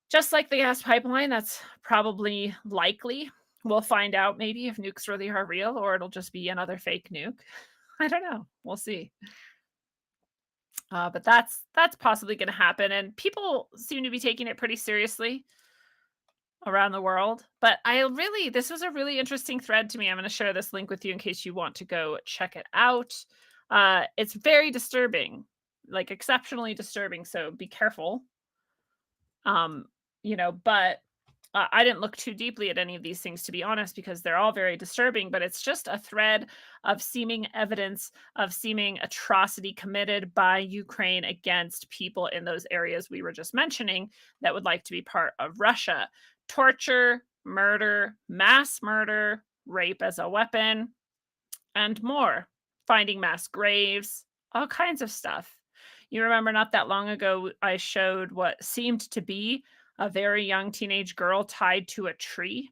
just like the gas pipeline, that's probably likely. We'll find out maybe if nukes really are real, or it'll just be another fake nuke. I don't know. We'll see. But that's possibly going to happen, and people seem to be taking it pretty seriously around the world. But this was a really interesting thread to me. I'm going to share this link with you in case you want to go check it out. It's very disturbing, like exceptionally disturbing. So be careful. But I didn't look too deeply at any of these things, to be honest, because they're all very disturbing, but it's just a thread of seeming evidence of seeming atrocity committed by Ukraine against people in those areas we were just mentioning that would like to be part of Russia. Torture, murder, mass murder, rape as a weapon, and more. Finding mass graves, all kinds of stuff. You remember not that long ago, I showed what seemed to be a very young teenage girl tied to a tree.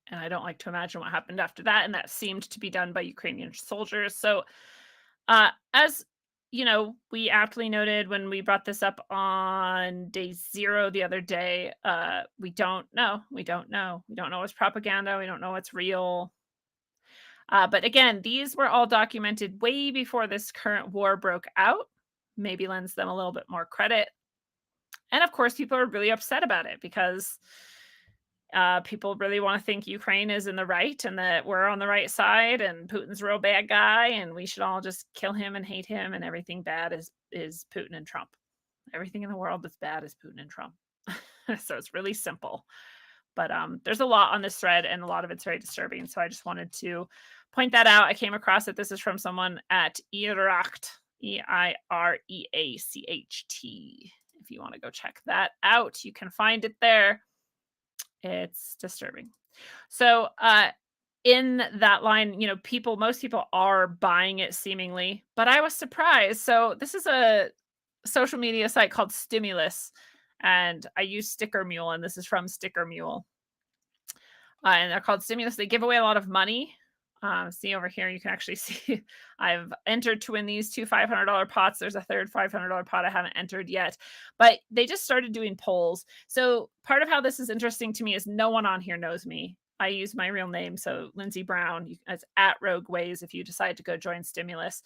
And I don't like to imagine what happened after that. And that seemed to be done by Ukrainian soldiers. So, as you know, we aptly noted when we brought this up on day zero the other day, we don't know. We don't know. We don't know what's propaganda. We don't know what's real. But again, these were all documented way before this current war broke out. Maybe lends them a little bit more credit. And of course, people are really upset about it because people really want to think Ukraine is in the right and that we're on the right side and Putin's a real bad guy and we should all just kill him and hate him and everything bad is Putin and Trump. Everything in the world that's bad is Putin and Trump. So it's really simple. But there's a lot on this thread and a lot of it's very disturbing. So I just wanted to point that out. I came across it. This is from someone at Iracht, Ireacht. If you want to go check that out, you can find it there. It's disturbing. So in that line, most people are buying it seemingly, but I was surprised. So this is a social media site called Stimulus, and I use Sticker Mule, and this is from Sticker Mule. And they're called Stimulus. They give away a lot of money. See over here, you can actually see I've entered to win these two $500 pots. There's a third $500 pot I haven't entered yet, but they just started doing polls. So part of how this is interesting to me is no one on here knows me. I use my real name, so Lindsay Brown. It's at Rogue Ways if you decide to go join Stimulus.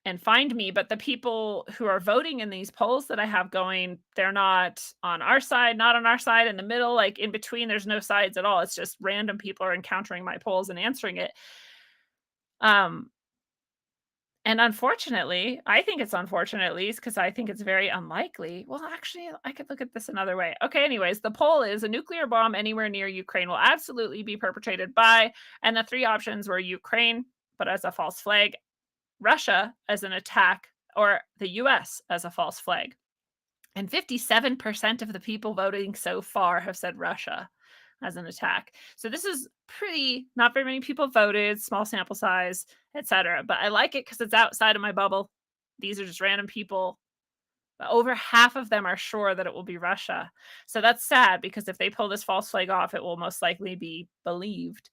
And find me, but the people who are voting in these polls that I have going, they're not on our side, not on our side, in the middle, like in between, there's no sides at all. It's just random people are encountering my polls and answering it. And unfortunately, I think it's unfortunate at least because I think it's very unlikely. Well, actually, I could look at this another way. Okay, anyways, the poll is a nuclear bomb anywhere near Ukraine will absolutely be perpetrated by, and the three options were Ukraine, but as a false flag, Russia as an attack, or the US as a false flag. And 57% of the people voting so far have said Russia as an attack. So this is not very many people voted, small sample size, etc. But I like it because it's outside of my bubble. These are just random people. But over half of them are sure that it will be Russia. So that's sad because if they pull this false flag off, it will most likely be believed.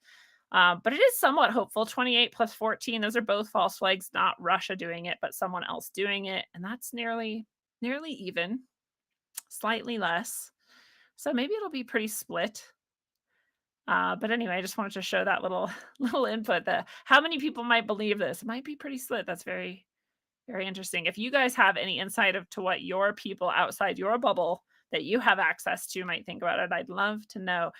But it is somewhat hopeful. 28 plus 14, those are both false flags, not Russia doing it, but someone else doing it. And that's nearly even, slightly less. So maybe it'll be pretty split. But anyway, I just wanted to show that little input that how many people might believe this. It might be pretty split. That's very, very interesting. If you guys have any insight to what your people outside your bubble that you have access to might think about it, I'd love to know.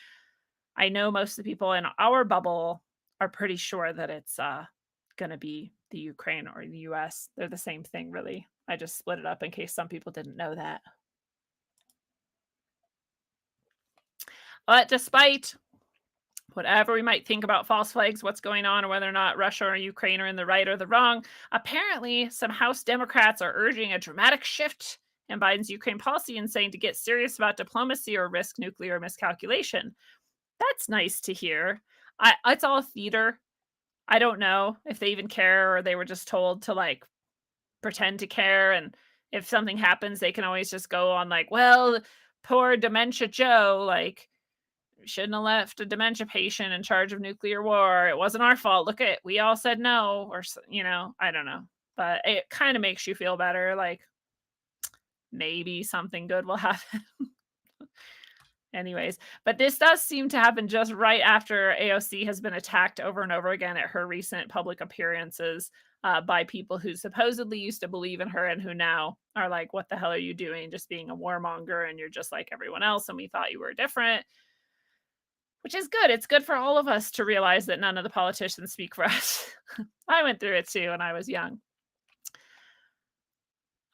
I know most of the people in our bubble are pretty sure that it's going to be the Ukraine or the US. They're the same thing, really. I just split it up in case some people didn't know that. But despite whatever we might think about false flags, what's going on, or whether or not Russia or Ukraine are in the right or the wrong, apparently some House Democrats are urging a dramatic shift in Biden's Ukraine policy and saying to get serious about diplomacy or risk nuclear miscalculation. That's nice to hear. It's all theater. I don't know if they even care or they were just told to like pretend to care. And if something happens, they can always just go on like, well, poor dementia Joe, like shouldn't have left a dementia patient in charge of nuclear war. It wasn't our fault. Look at, we all said no, or, I don't know. But it kind of makes you feel better. Like maybe something good will happen. Anyways, but this does seem to happen just right after AOC has been attacked over and over again at her recent public appearances by people who supposedly used to believe in her and who now are like, what the hell are you doing? Just being a warmonger and you're just like everyone else and we thought you were different, which is good. It's good for all of us to realize that none of the politicians speak for us. I went through it too when I was young.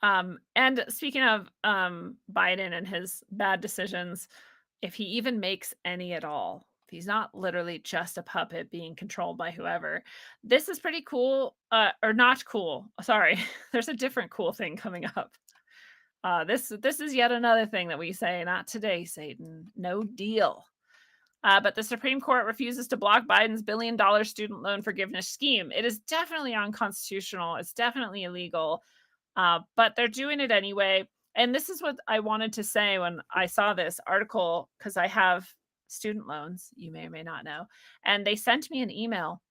And speaking of Biden and his bad decisions, if he even makes any at all, if he's not literally just a puppet being controlled by whoever, this is pretty cool. Or not cool. Sorry, there's a different cool thing coming up. This is yet another thing that we say, not today, Satan. No deal. But the Supreme Court refuses to block Biden's $1 billion student loan forgiveness scheme. It is definitely unconstitutional. It's definitely illegal. But they're doing it anyway. And this is what I wanted to say when I saw this article, because I have student loans, you may or may not know. And they sent me an email.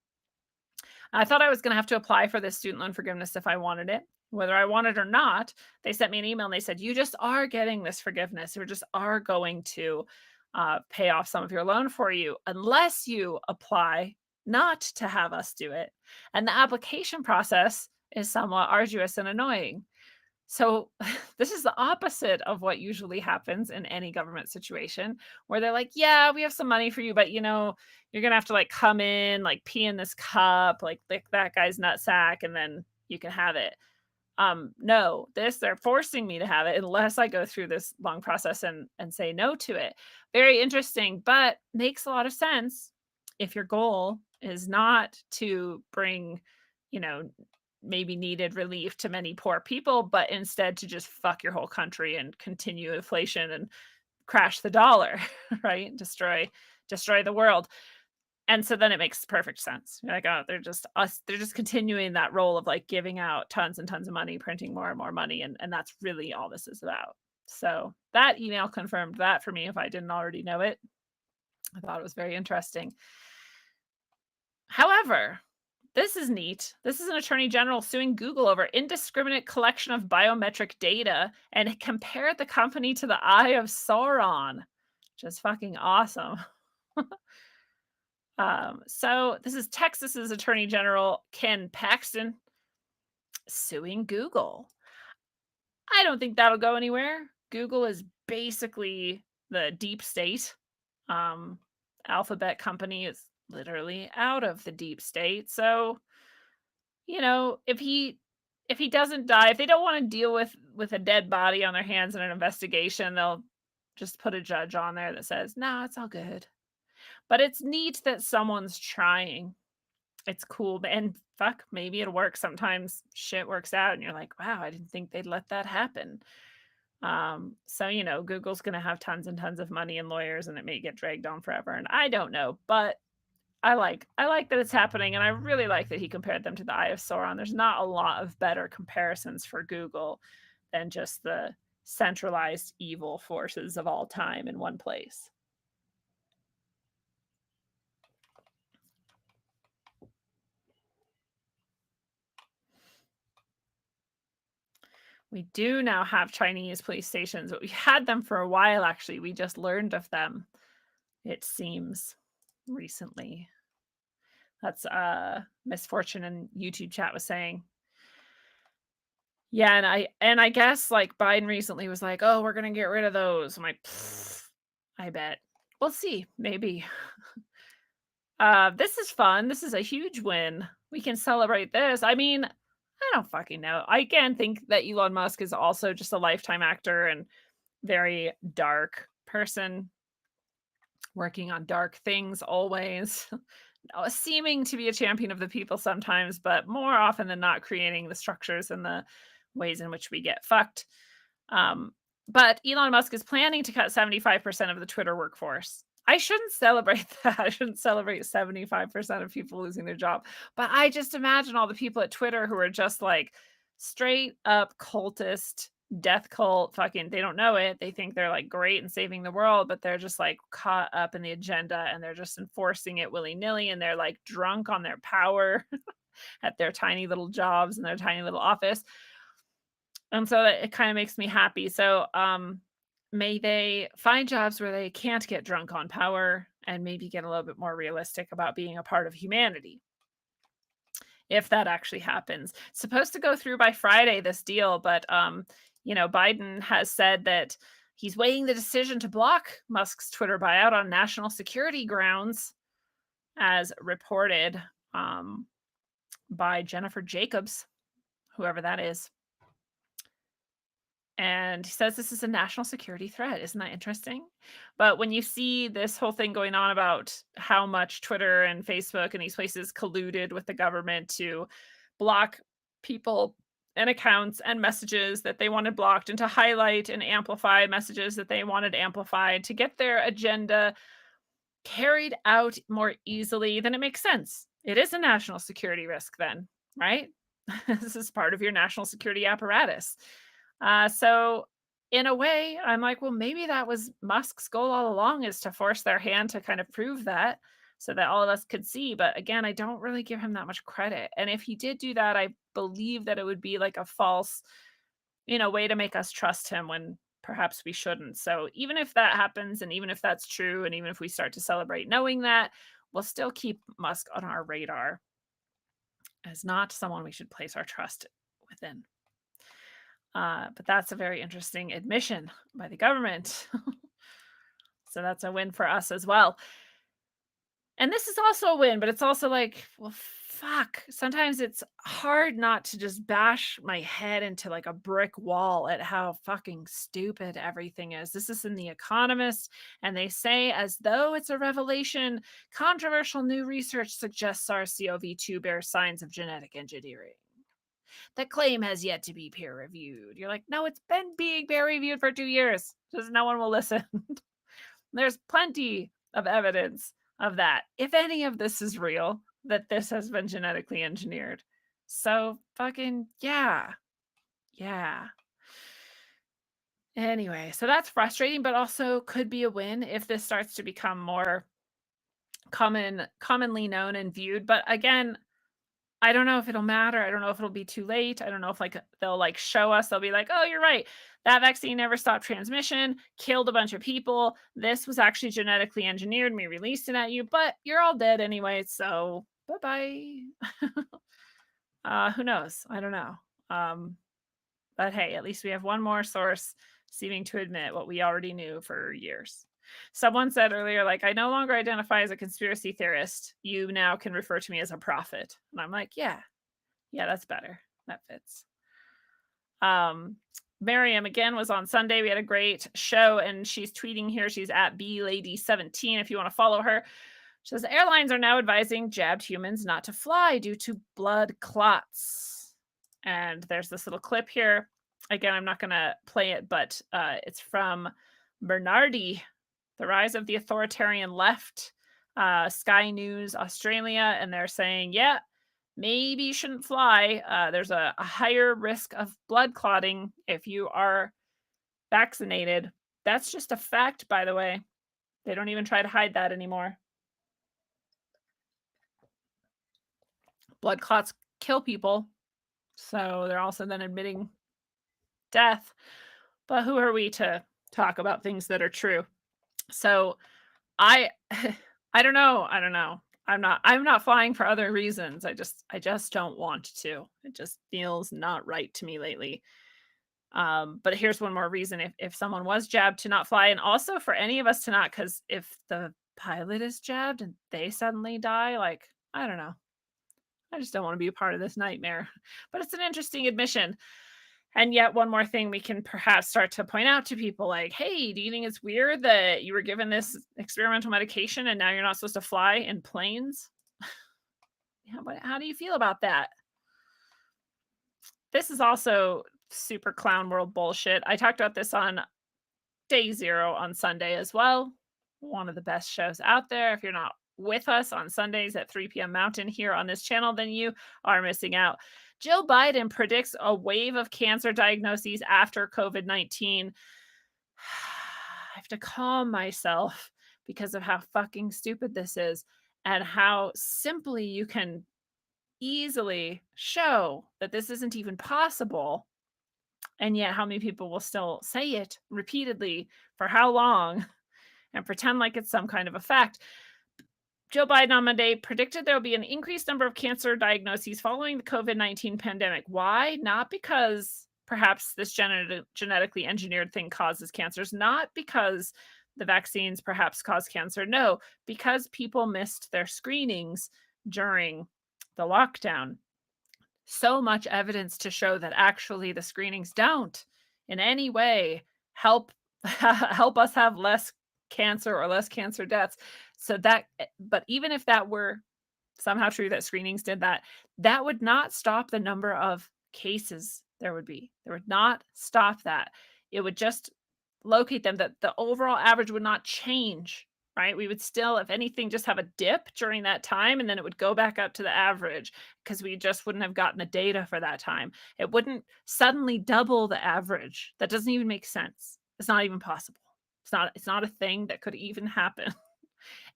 I thought I was going to have to apply for this student loan forgiveness if I wanted it. Whether I want it or not, they sent me an email and they said, you just are getting this forgiveness. We just are going to pay off some of your loan for you unless you apply not to have us do it. And the application process is somewhat arduous and annoying. So this is the opposite of what usually happens in any government situation where they're like, "Yeah, we have some money for you, but you're gonna have to like come in, like pee in this cup, like lick that guy's nutsack, and then you can have it." No, this they're forcing me to have it unless I go through this long process and say no to it. Very interesting, but makes a lot of sense if your goal is not to bring, you know, maybe needed relief to many poor people, but instead to just fuck your whole country and continue inflation and crash the dollar, right? Destroy the world. And so then it makes perfect sense. You're like, oh, they're just continuing that role of like giving out tons and tons of money, printing more and more money, and that's really all this is about. So that email confirmed that for me if I didn't already know it. I thought it was very interesting. However, this is neat. This is an attorney general suing Google over indiscriminate collection of biometric data and compared the company to the Eye of Sauron, which is fucking awesome. So this is Texas's Attorney General Ken Paxton suing Google. I don't think that'll go anywhere. Google is basically the deep state. Um, Alphabet company is literally out of the deep state. So, if he doesn't die, if they don't want to deal with a dead body on their hands in an investigation, they'll just put a judge on there that says, "No, it's all good." But it's neat that someone's trying. It's cool, and fuck, maybe it'll work. Sometimes shit works out and you're like, "Wow, I didn't think they'd let that happen." So, Google's gonna have tons and tons of money and lawyers, and it may get dragged on forever, and I don't know, but I like that it's happening, and I really like that he compared them to the Eye of Sauron. There's not a lot of better comparisons for Google than just the centralized evil forces of all time in one place. We do now have Chinese police stations, but we had them for a while, actually. We just learned of them, it seems, recently. That's Misfortune in YouTube chat was saying. Yeah, and I guess like Biden recently was like, "Oh, we're gonna get rid of those." I'm like, "Pfft, I bet. We'll see, maybe." This is fun. This is a huge win. We can celebrate this. I mean, I don't fucking know. I again think that Elon Musk is also just a lifetime actor and very dark person working on dark things always. Seeming to be a champion of the people sometimes, but more often than not creating the structures and the ways in which we get fucked. But Elon Musk is planning to cut 75% of the Twitter workforce. I shouldn't celebrate that. I shouldn't celebrate 75% of people losing their job. But I just imagine all the people at Twitter who are just like straight up cultist, death cult, fucking, they don't know it. They think they're like great and saving the world, but they're just like caught up in the agenda and they're just enforcing it willy nilly. And they're like drunk on their power at their tiny little jobs in their tiny little office. And so it kind of makes me happy. So, may they find jobs where they can't get drunk on power and maybe get a little bit more realistic about being a part of humanity. If that actually happens. It's supposed to go through by Friday, this deal, but Biden has said that he's weighing the decision to block Musk's Twitter buyout on national security grounds, as reported by Jennifer Jacobs, whoever that is. And he says this is a national security threat. Isn't that interesting? But when you see this whole thing going on about how much Twitter and Facebook and these places colluded with the government to block people and accounts and messages that they wanted blocked, and to highlight and amplify messages that they wanted amplified to get their agenda carried out more easily, then it makes sense. It is a national security risk, then, right? This is part of your national security apparatus. So, in a way, I'm like, well, maybe that was Musk's goal all along, is to force their hand to kind of prove that so that all of us could see. But again, I don't really give him that much credit. And if he did do that, I believe that it would be like a false, way to make us trust him when perhaps we shouldn't. So even if that happens, and even if that's true, and even if we start to celebrate knowing that, we'll still keep Musk on our radar as not someone we should place our trust within. But that's a very interesting admission by the government. So that's a win for us as well. And this is also a win, but it's also like, well, fuck. Sometimes it's hard not to just bash my head into like a brick wall at how fucking stupid everything is. This is in The Economist, and they say, as though it's a revelation, controversial new research suggests SARS-CoV-2 bears signs of genetic engineering. The claim has yet to be peer reviewed. You're like, no, it's been being peer reviewed for 2 years. Just no one will listen. There's plenty of evidence of that. If any of this is real, that this has been genetically engineered. So fucking yeah. Yeah. Anyway, so that's frustrating, but also could be a win if this starts to become more commonly known and viewed. But again, I don't know if it'll matter. I don't know if it'll be too late. I don't know if they'll show us. They'll be like, "Oh, you're right. That vaccine never stopped transmission, killed a bunch of people. This was actually genetically engineered. And we released it at you, but you're all dead anyway. So bye bye." Who knows? I don't know. But hey, at least we have one more source seeming to admit what we already knew for years. Someone said earlier, like, I no longer identify as a conspiracy theorist. You now can refer to me as a prophet. And I'm like, yeah, that's better. That fits. Miriam again was on Sunday. We had a great show, and she's tweeting here. She's at blady17 if you want to follow her. She says airlines are now advising jabbed humans not to fly due to blood clots. And there's this little clip here. Again, I'm not going to play it, but it's from Bernardi, The Rise of the Authoritarian Left, Sky News Australia, and they're saying, yeah, maybe you shouldn't fly. There's a higher risk of blood clotting if you are vaccinated. That's just a fact, by the way. They don't even try to hide that anymore. Blood clots kill people, so they're also then admitting death. But who are we to talk about things that are true? So I I don't know. I'm not flying for other reasons. I just don't want to. It just feels not right to me lately. But here's one more reason, if someone was jabbed, to not fly, and also for any of us to not, because if the pilot is jabbed and they suddenly die, like, I don't know. I just don't want to be a part of this nightmare. But it's an interesting admission. And yet, one more thing we can perhaps start to point out to people, like, hey, do you think it's weird that you were given this experimental medication and now you're not supposed to fly in planes? How do you feel about that? This is also super clown world bullshit. I talked about this on day 0 on Sunday as well. One of the best shows out there. If you're not with us on Sundays at 3 p.m. Mountain here on this channel, then you are missing out. Joe Biden predicts a wave of cancer diagnoses after COVID-19. I have to calm myself because of how fucking stupid this is, and how simply you can easily show that this isn't even possible. And yet, how many people will still say it repeatedly for how long and pretend like it's some kind of a fact? Joe Biden on Monday predicted there will be an increased number of cancer diagnoses following the COVID-19 pandemic. Why? Not because perhaps this genetically engineered thing causes cancers, not because the vaccines perhaps cause cancer. No, because people missed their screenings during the lockdown. So much evidence to show that actually the screenings don't in any way help help us have less cancer or less cancer deaths. So that but even if that were somehow true that screenings did that, that would not stop the number of cases there would be. There would not stop that. It would just locate them, that the overall average would not change, right? We would still, if anything, just have a dip during that time and then it would go back up to the average because we just wouldn't have gotten the data for that time. It wouldn't suddenly double the average. That doesn't even make sense. It's not even possible. It's not a thing that could even happen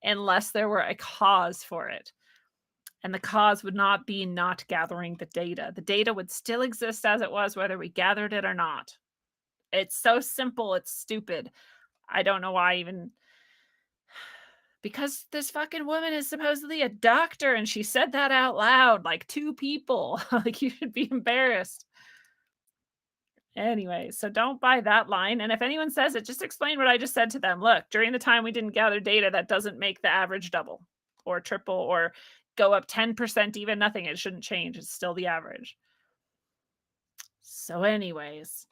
unless there were a cause for it. And the cause would not be not gathering the data. The data would still exist as it was, whether we gathered it or not. It's so simple, it's stupid. I don't know why even because this fucking woman is supposedly a doctor and she said that out loud, like 2 people. Like, you should be embarrassed. Anyway, so don't buy that line, and if anyone says it, just explain what I just said to them. "Look, during the time we didn't gather data, that doesn't make the average double or triple or go up 10%, even nothing. It shouldn't change. It's still the average." So anyways,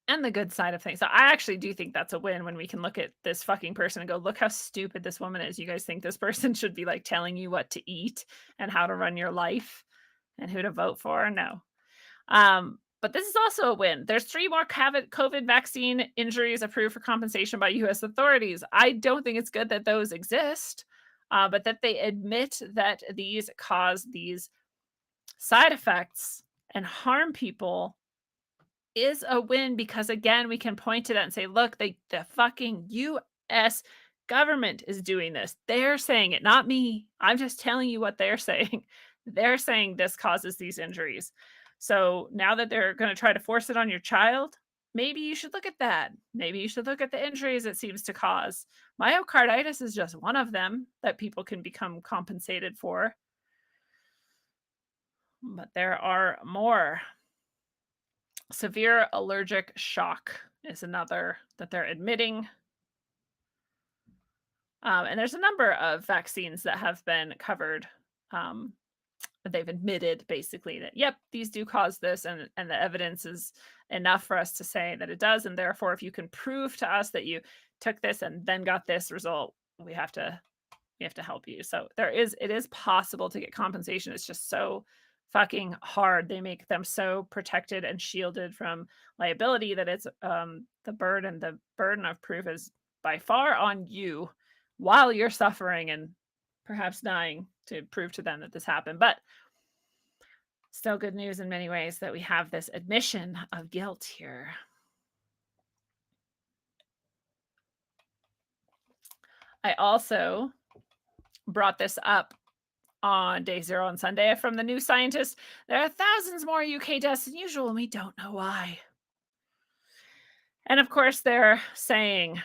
and the good side of things. So I actually do think that's a win when we can look at this fucking person and go, "Look how stupid this woman is. You guys think this person should be, like, telling you what to eat and how to run your life and who to vote for? No." But this is also a win. There's 3 more COVID vaccine injuries approved for compensation by US authorities. I don't think it's good that those exist, but that they admit that these cause these side effects and harm people is a win because again, we can point to that and say, look, the fucking US government is doing this. They're saying it, not me. I'm just telling you what they're saying. They're saying this causes these injuries. So now that they're going to try to force it on your child, maybe you should look at that. Maybe you should look at the injuries it seems to cause. Myocarditis is just one of them that people can become compensated for. But there are more. Severe allergic shock is another that they're admitting. And there's a number of vaccines that have been covered. They've admitted basically that, yep, these do cause this, and the evidence is enough for us to say that it does. And therefore, if you can prove to us that you took this and then got this result, we have to help you. So it is possible to get compensation. It's just so fucking hard. They make them so protected and shielded from liability that it's the burden of proof is by far on you while you're suffering and perhaps dying to prove to them that this happened. But still good news in many ways that we have this admission of guilt here. I also brought this up on day 0 on Sunday from the New Scientist. There are thousands more UK deaths than usual, and we don't know why. And of course, they're saying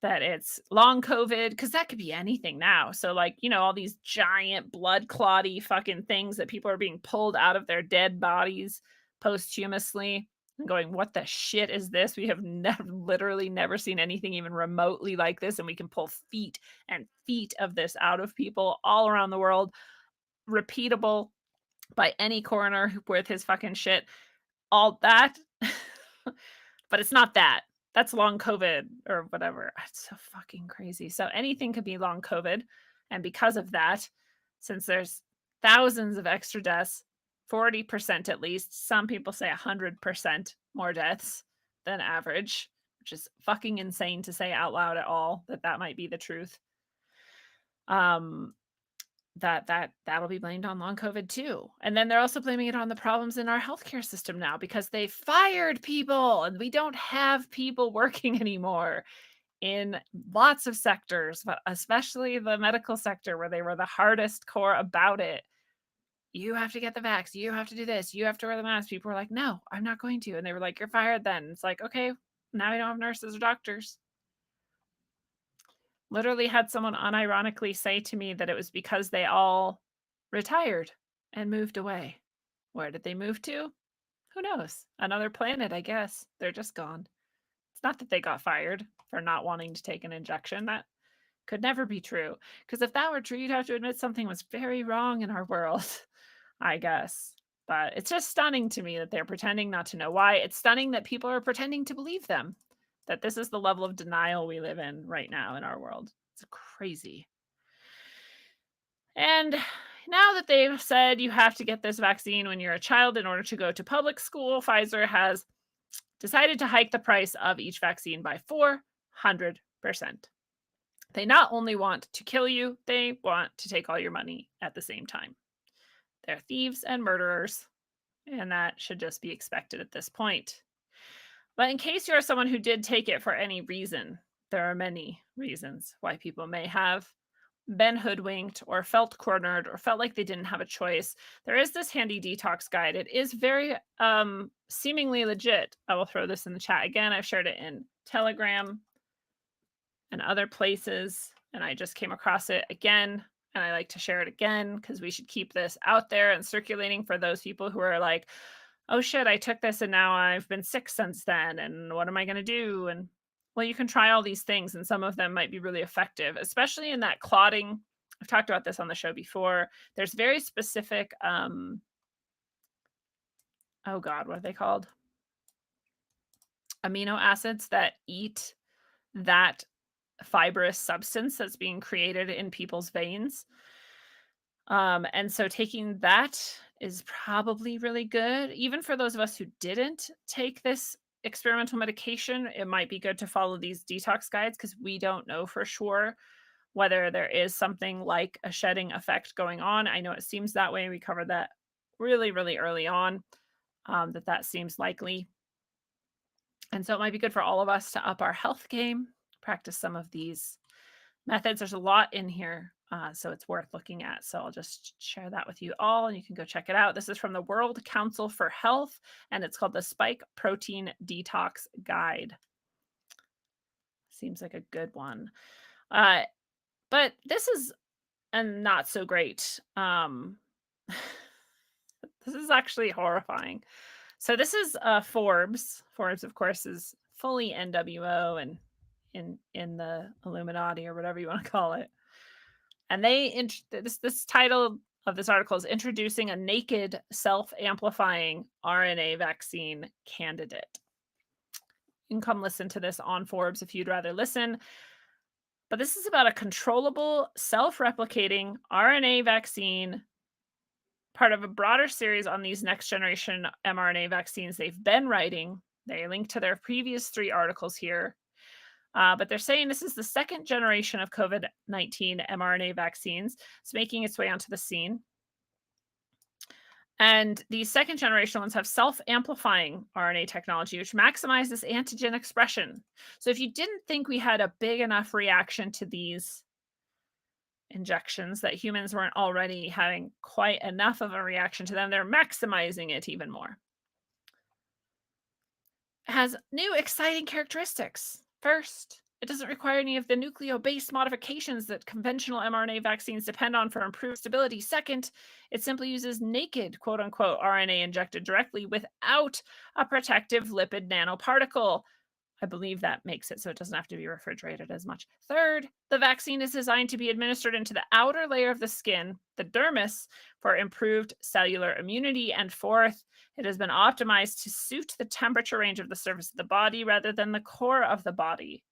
that it's long COVID, because that could be anything now. So, like, all these giant blood clotty fucking things that people are being pulled out of their dead bodies posthumously and going, what the shit is this? We have literally never seen anything even remotely like this. And we can pull feet and feet of this out of people all around the world, repeatable by any coroner with his fucking shit. All that. But it's not that. That's long COVID or whatever. It's so fucking crazy. So anything could be long COVID. And because of that, since there's thousands of extra deaths, 40% at least, some people say 100% more deaths than average, which is fucking insane to say out loud at all, that might be the truth. That'll be blamed on long COVID too. And then they're also blaming it on the problems in our healthcare system now because they fired people and we don't have people working anymore in lots of sectors, but especially the medical sector where they were the hardest core about it. You have to get the vax. You have to do this. You have to wear the mask. People were like, no, I'm not going to. And they were like, you're fired then. It's like, okay, now we don't have nurses or doctors. Literally had someone unironically say to me that it was because they all retired and moved away. Where did they move to? Who knows? Another planet, I guess. They're just gone. It's not that they got fired for not wanting to take an injection. That could never be true. Because if that were true, you'd have to admit something was very wrong in our world, I guess. But it's just stunning to me that they're pretending not to know why. It's stunning that people are pretending to believe them, that this is the level of denial we live in right now in our world. It's crazy. And now that they've said you have to get this vaccine when you're a child in order to go to public school, Pfizer has decided to hike the price of each vaccine by 400%. They not only want to kill you, they want to take all your money at the same time. They're thieves and murderers, and that should just be expected at this point. But in case you're someone who did take it for any reason, there are many reasons why people may have been hoodwinked or felt cornered or felt like they didn't have a choice. There is this handy detox guide. It is very seemingly legit. I will throw this in the chat again. I've shared it in Telegram and other places, and I just came across it again, and I like to share it again because we should keep this out there and circulating for those people who are like, oh shit, I took this and now I've been sick since then, and what am I going to do? And well, you can try all these things, and some of them might be really effective, especially in that clotting. I've talked about this on the show before. There's very specific oh god, what are they called? Amino acids that eat that fibrous substance that's being created in people's veins. And so taking that is probably really good. Even for those of us who didn't take this experimental medication, it might be good to follow these detox guides because we don't know for sure whether there is something like a shedding effect going on. I know it seems that way. We covered that really, really early on, that seems likely. And so it might be good for all of us to up our health game, practice some of these methods. There's a lot in here, so it's worth looking at. So I'll just share that with you all, and you can go check it out. This is from the World Council for Health, and it's called the Spike Protein Detox Guide. Seems like a good one. But this is a not so great. This is actually horrifying. So this is Forbes. Forbes, of course, is fully NWO and in the Illuminati or whatever you want to call it. And this title of this article is introducing a naked self-amplifying RNA vaccine candidate. You can come listen to this on Forbes if you'd rather listen. But this is about a controllable, self-replicating RNA vaccine, part of a broader series on these next generation mRNA vaccines they've been writing. They link to their previous 3 articles here. But they're saying this is the second generation of COVID-19 mRNA vaccines. It's making its way onto the scene. And these second generation ones have self-amplifying RNA technology, which maximizes antigen expression. So if you didn't think we had a big enough reaction to these injections, that humans weren't already having quite enough of a reaction to them, they're maximizing it even more. It has new exciting characteristics. First, it doesn't require any of the nucleobase modifications that conventional mRNA vaccines depend on for improved stability. Second, it simply uses naked, quote unquote, RNA injected directly without a protective lipid nanoparticle. I believe that makes it so it doesn't have to be refrigerated as much. Third, the vaccine is designed to be administered into the outer layer of the skin, the dermis, for improved cellular immunity. And fourth, it has been optimized to suit the temperature range of the surface of the body rather than the core of the body.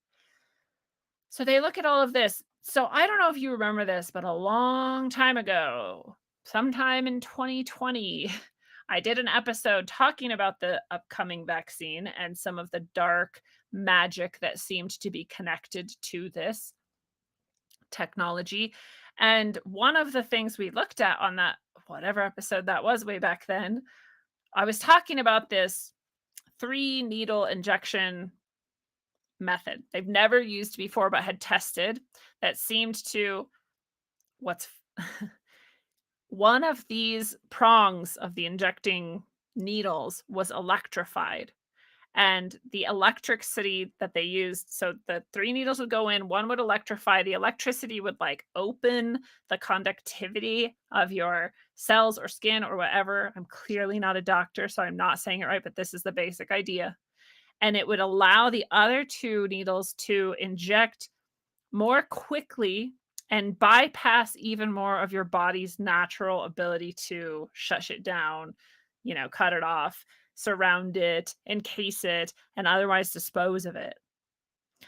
So they look at all of this. So I don't know if you remember this, but a long time ago, sometime in 2020, I did an episode talking about the upcoming vaccine and some of the dark magic that seemed to be connected to this technology. And one of the things we looked at on that, whatever episode that was way back then, I was talking about this 3-needle injection method they've never used before but had tested that seemed to one of these prongs of the injecting needles was electrified, and the electricity that they used, so the 3 needles would go in, one would electrify, the electricity would like open the conductivity of your cells or skin or whatever. I'm clearly not a doctor, so I'm not saying it right, but this is the basic idea. And it would allow the other 2 needles to inject more quickly and bypass even more of your body's natural ability to shush it down, cut it off, surround it, encase it, and otherwise dispose of it.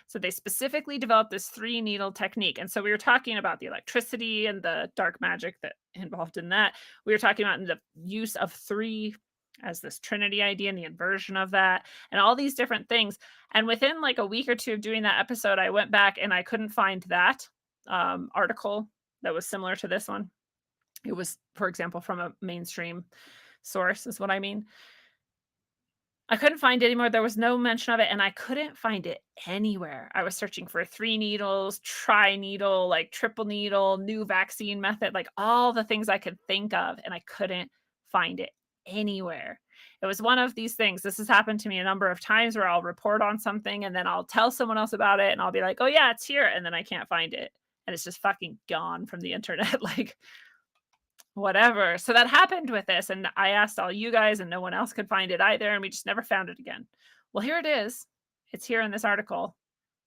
So they specifically developed this three needle technique. And so we were talking about the electricity and the dark magic that involved in that. We were talking about the use of three as this trinity idea and the inversion of that and all these different things. And within like a week or two of doing that episode, I went back and I couldn't find that article that was similar to this one. It was, for example, from a mainstream source, is what I mean. I couldn't find it anymore. There was no mention of it, and I couldn't find it anywhere. I was searching for three needles, tri needle, like triple needle, new vaccine method, like all the things I could think of, and I couldn't find it anywhere. It was one of these things. This has happened to me a number of times where I'll report on something and then I'll tell someone else about it and I'll be like, oh, yeah, it's here. And then I can't find it. And it's just fucking gone from the internet. Like, whatever. So that happened with this, and I asked all you guys, and no one else could find it either, and we just never found it again. Well, here it is. It's here in this article.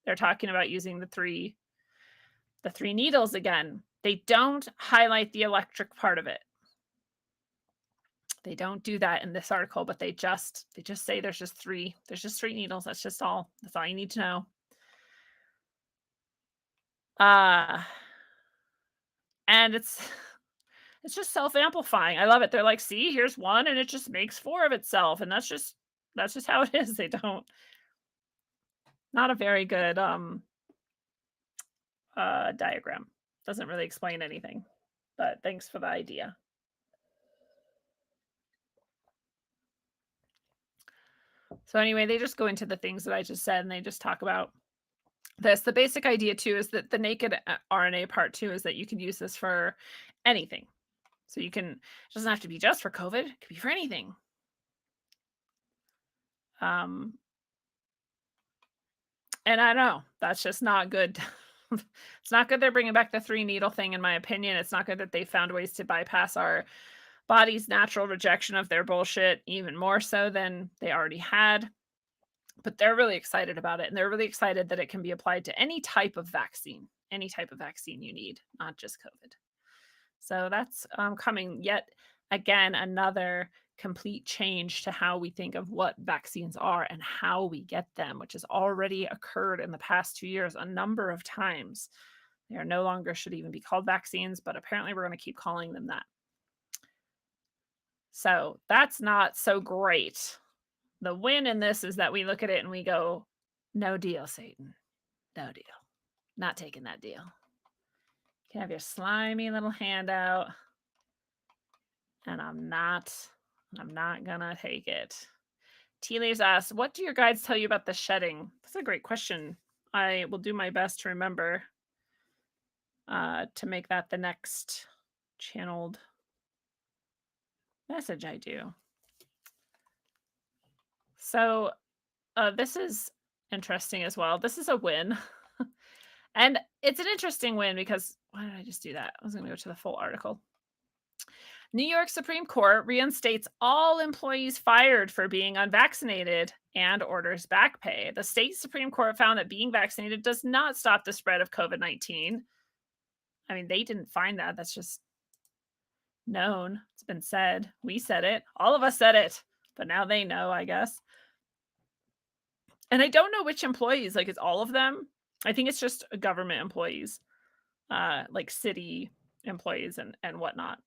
They're talking about using the three needles again. They don't highlight the electric part of it. They don't do that in this article, but they just say there's just three needles. That's just all. That's all you need to know. And it's just self-amplifying. I love it. They're like, see, here's one, and it just makes four of itself. And that's just how it is. They don't, not a very good diagram. Doesn't really explain anything. But thanks for the idea. So anyway, they just go into the things that I just said, and they just talk about this. The basic idea too is that the naked RNA part too is that you can use this for anything. So you can, it doesn't have to be just for COVID, it could be for anything. And I know that's just not good. It's not good they're bringing back the three needle thing, in my opinion. It's not good that they found ways to bypass our body's natural rejection of their bullshit, even more so than they already had. But they're really excited about it, and they're really excited that it can be applied to any type of vaccine you need, not just COVID. So that's coming yet again, another complete change to how we think of what vaccines are and how we get them, which has already occurred in the past 2 years a number of times. They are no longer should even be called vaccines, but apparently we're going to keep calling them that. So that's not so great. The win in this is that we look at it and we go, no deal, Satan. No deal. Not taking that deal. You can have your slimy little handout. And I'm not gonna take it. Tea Leaves asks, what do your guides tell you about the shedding? That's a great question. I will do my best to remember to make that the next channeled message I do. So this is interesting as well. This is a win. And it's an interesting win because, why did I just do that? I was going to go to the full article. New York Supreme Court reinstates all employees fired for being unvaccinated and orders back pay. The state Supreme Court found that being vaccinated does not stop the spread of COVID-19. I mean, they didn't find that. That's just known. It's been said. We said it. All of us said it. But now they know, I guess. And I don't know which employees. Like, it's all of them. I think it's just government employees, like city employees and whatnot.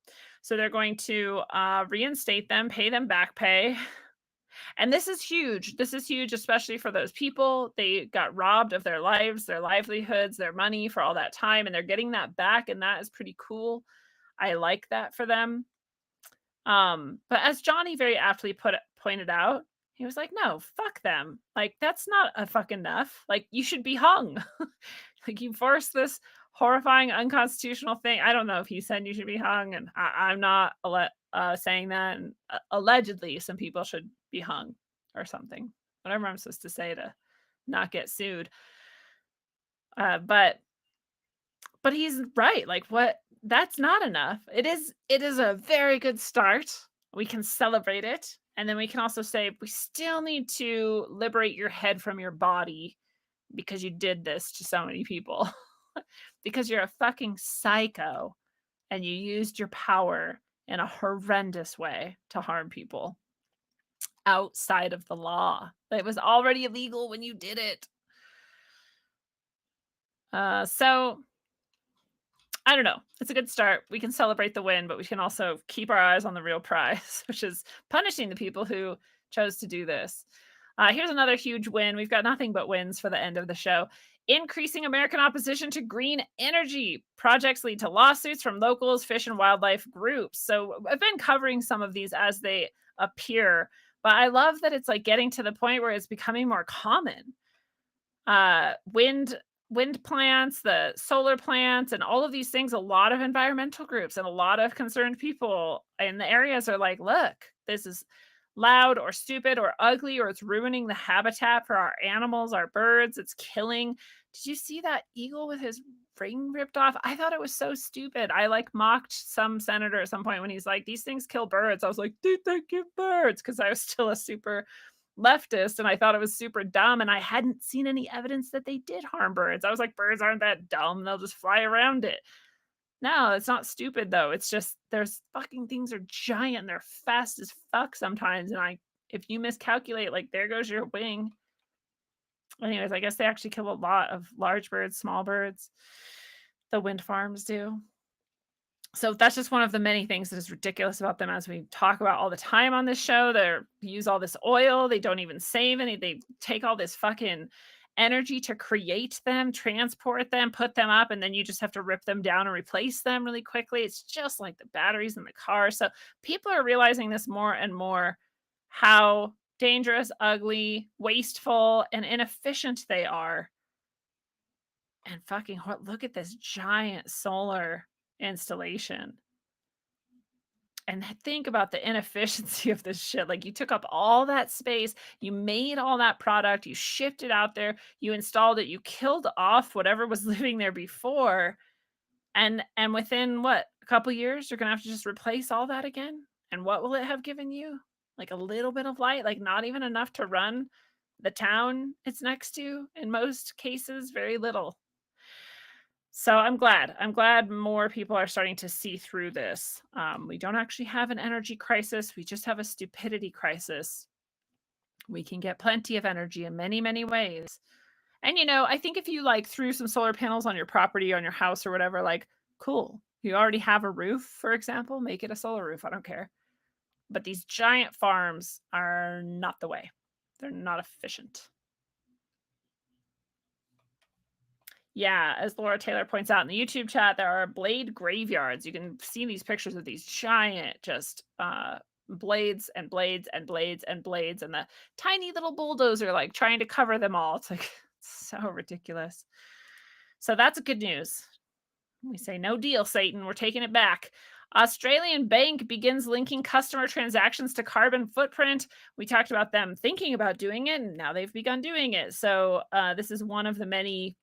So they're going to reinstate them, pay them back pay. And this is huge. This is huge, especially for those people. They got robbed of their lives, their livelihoods, their money for all that time, and they're getting that back. And that is pretty cool. I like that for them. But as Johnny very aptly pointed out, he was like, no, fuck them. Like, that's not a fuck enough. Like, you should be hung. Like, you forced this horrifying unconstitutional thing. I don't know if he said you should be hung, and I'm not saying that. And allegedly, some people should be hung or something. Whatever I'm supposed to say to not get sued. But he's right. Like, what? That's not enough. It is a very good start. We can celebrate it. And then we can also say, we still need to liberate your head from your body because you did this to so many people. Because you're a fucking psycho and you used your power in a horrendous way to harm people outside of the law. It was already illegal when you did it. So I don't know. It's a good start. We can celebrate the win, but we can also keep our eyes on the real prize, which is punishing the people who chose to do this. Here's another huge win. We've got nothing but wins for the end of the show. Increasing American opposition to green energy. Projects lead to lawsuits from locals, fish and wildlife groups. So I've been covering some of these as they appear, but I love that it's like getting to the point where it's becoming more common. Wind plants, the solar plants, and all of these things, a lot of environmental groups and a lot of concerned people in the areas are like, look, this is loud or stupid or ugly, or it's ruining the habitat for our animals, our birds, it's killing. Did you see that eagle with his ring ripped off? I thought it was so stupid. I like mocked some senator at some point when he's like, these things kill birds. I was like, dude, they kill birds, because I was still a super leftist and I thought it was super dumb, and I hadn't seen any evidence that they did harm birds. I was like, birds aren't that dumb. They'll just fly around it. No, it's not stupid though. It's just there's fucking things are giant. They're fast as fuck sometimes. And if you miscalculate, like there goes your wing. Anyways, I guess they actually kill a lot of large birds, small birds. The wind farms do. So that's just one of the many things that is ridiculous about them, as we talk about all the time on this show. They use all this oil. They don't even save any. They take all this fucking energy to create them, transport them, put them up, and then you just have to rip them down and replace them really quickly. It's just like the batteries in the car. So people are realizing this more and more, how dangerous, ugly, wasteful, and inefficient they are. And fucking look at this giant solar installation. And think about the inefficiency of this shit. Like, you took up all that space, you made all that product, you shipped it out there, you installed it, you killed off whatever was living there before. And within what, a couple years, you're gonna have to just replace all that again. And what will it have given you? Like a little bit of light, like not even enough to run the town it's next to in most cases, very little. So I'm glad. I'm glad more people are starting to see through this. We don't actually have an energy crisis. We just have a stupidity crisis. We can get plenty of energy in many, many ways. And, I think if you like threw some solar panels on your property, on your house or whatever, like, cool. You already have a roof, for example, make it a solar roof. I don't care. But these giant farms are not the way. They're not efficient. Yeah, as Laura Taylor points out in the YouTube chat, there are blade graveyards. You can see these pictures of these giant, just blades and blades and blades and blades, and the tiny little bulldozer like trying to cover them all. It's like so ridiculous. So that's good news. We say no deal, Satan. We're taking it back. Australian bank begins linking customer transactions to carbon footprint. We talked about them thinking about doing it, and now they've begun doing it. So this is one of the many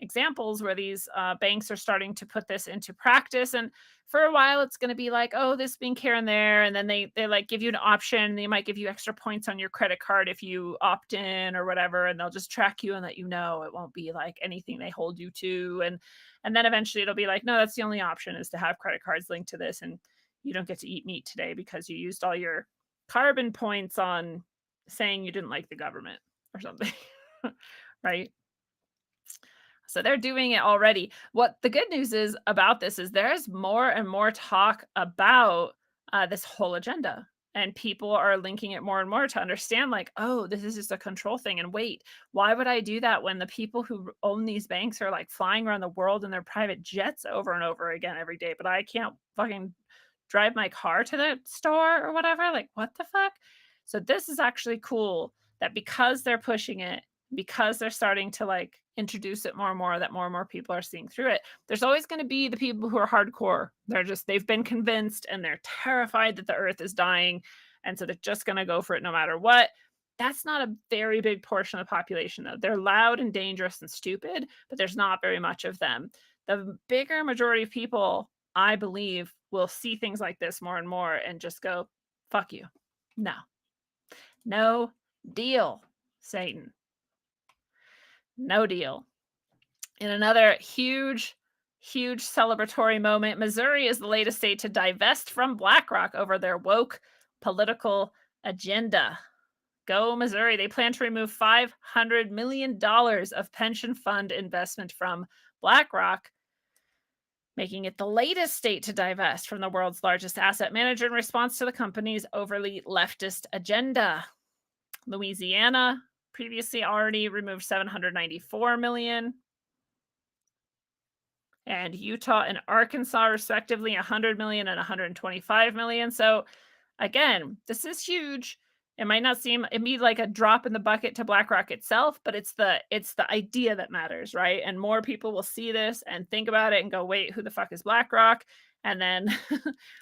examples where these banks are starting to put this into practice. And for a while it's going to be like, oh, this being here and there, and then they like give you an option. They might give you extra points on your credit card if you opt in or whatever, and they'll just track you and let you know. It won't be like anything they hold you to. And then eventually it'll be like, no, that's the only option, is to have credit cards linked to this, and you don't get to eat meat today because you used all your carbon points on saying you didn't like the government or something. Right? So they're doing it already. What the good news is about this is there's more and more talk about this whole agenda. And people are linking it more and more to understand, like, oh, this is just a control thing. And wait, why would I do that when the people who own these banks are like flying around the world in their private jets over and over again every day, but I can't fucking drive my car to the store or whatever? Like, what the fuck? So this is actually cool that because they're pushing it, because they're starting to like introduce it more and more, that more and more people are seeing through it. There's always going to be the people who are hardcore. They've been convinced and they're terrified that the earth is dying. And so they're just going to go for it no matter what. That's not a very big portion of the population, though. They're loud and dangerous and stupid, but there's not very much of them. The bigger majority of people, I believe, will see things like this more and more and just go, fuck you. No deal, Satan. No deal. In another huge Huge celebratory moment. Missouri is the latest state to divest from BlackRock over their woke political agenda. Go Missouri. They plan to remove $500 million of pension fund investment from BlackRock, making it the latest state to divest from the world's largest asset manager in response to the company's overly leftist agenda. Louisiana previously already removed $794 million. And Utah and Arkansas, respectively, 100 million and 125 million. So, again, this is huge. It might not seem it be like a drop in the bucket to BlackRock itself, but it's the idea that matters, right? And more people will see this and think about it and go, "Wait, who the fuck is BlackRock?" And then,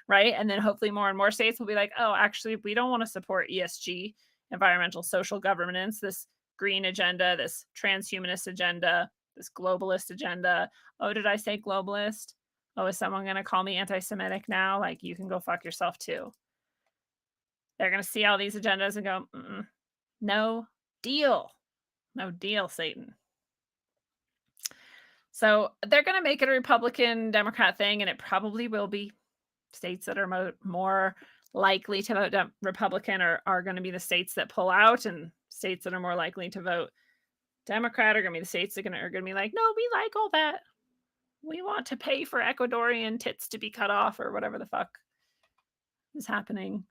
right? And then hopefully more and more states will be like, "Oh, actually, we don't want to support ESG, environmental social governance, this green agenda, this transhumanist agenda, this globalist agenda. Oh, did I say globalist? Oh, is someone going to call me anti Semitic now? Like, you can go fuck yourself too." They're going to see all these agendas and go, no deal. No deal, Satan. So they're going to make it a Republican Democrat thing, and it probably will be. States that are more likely to vote Republican are going to be the states that pull out, and states that are more likely to vote Democrat are going to be the states that are going to be like, no, we like all that. We want to pay for Ecuadorian tits to be cut off or whatever the fuck is happening.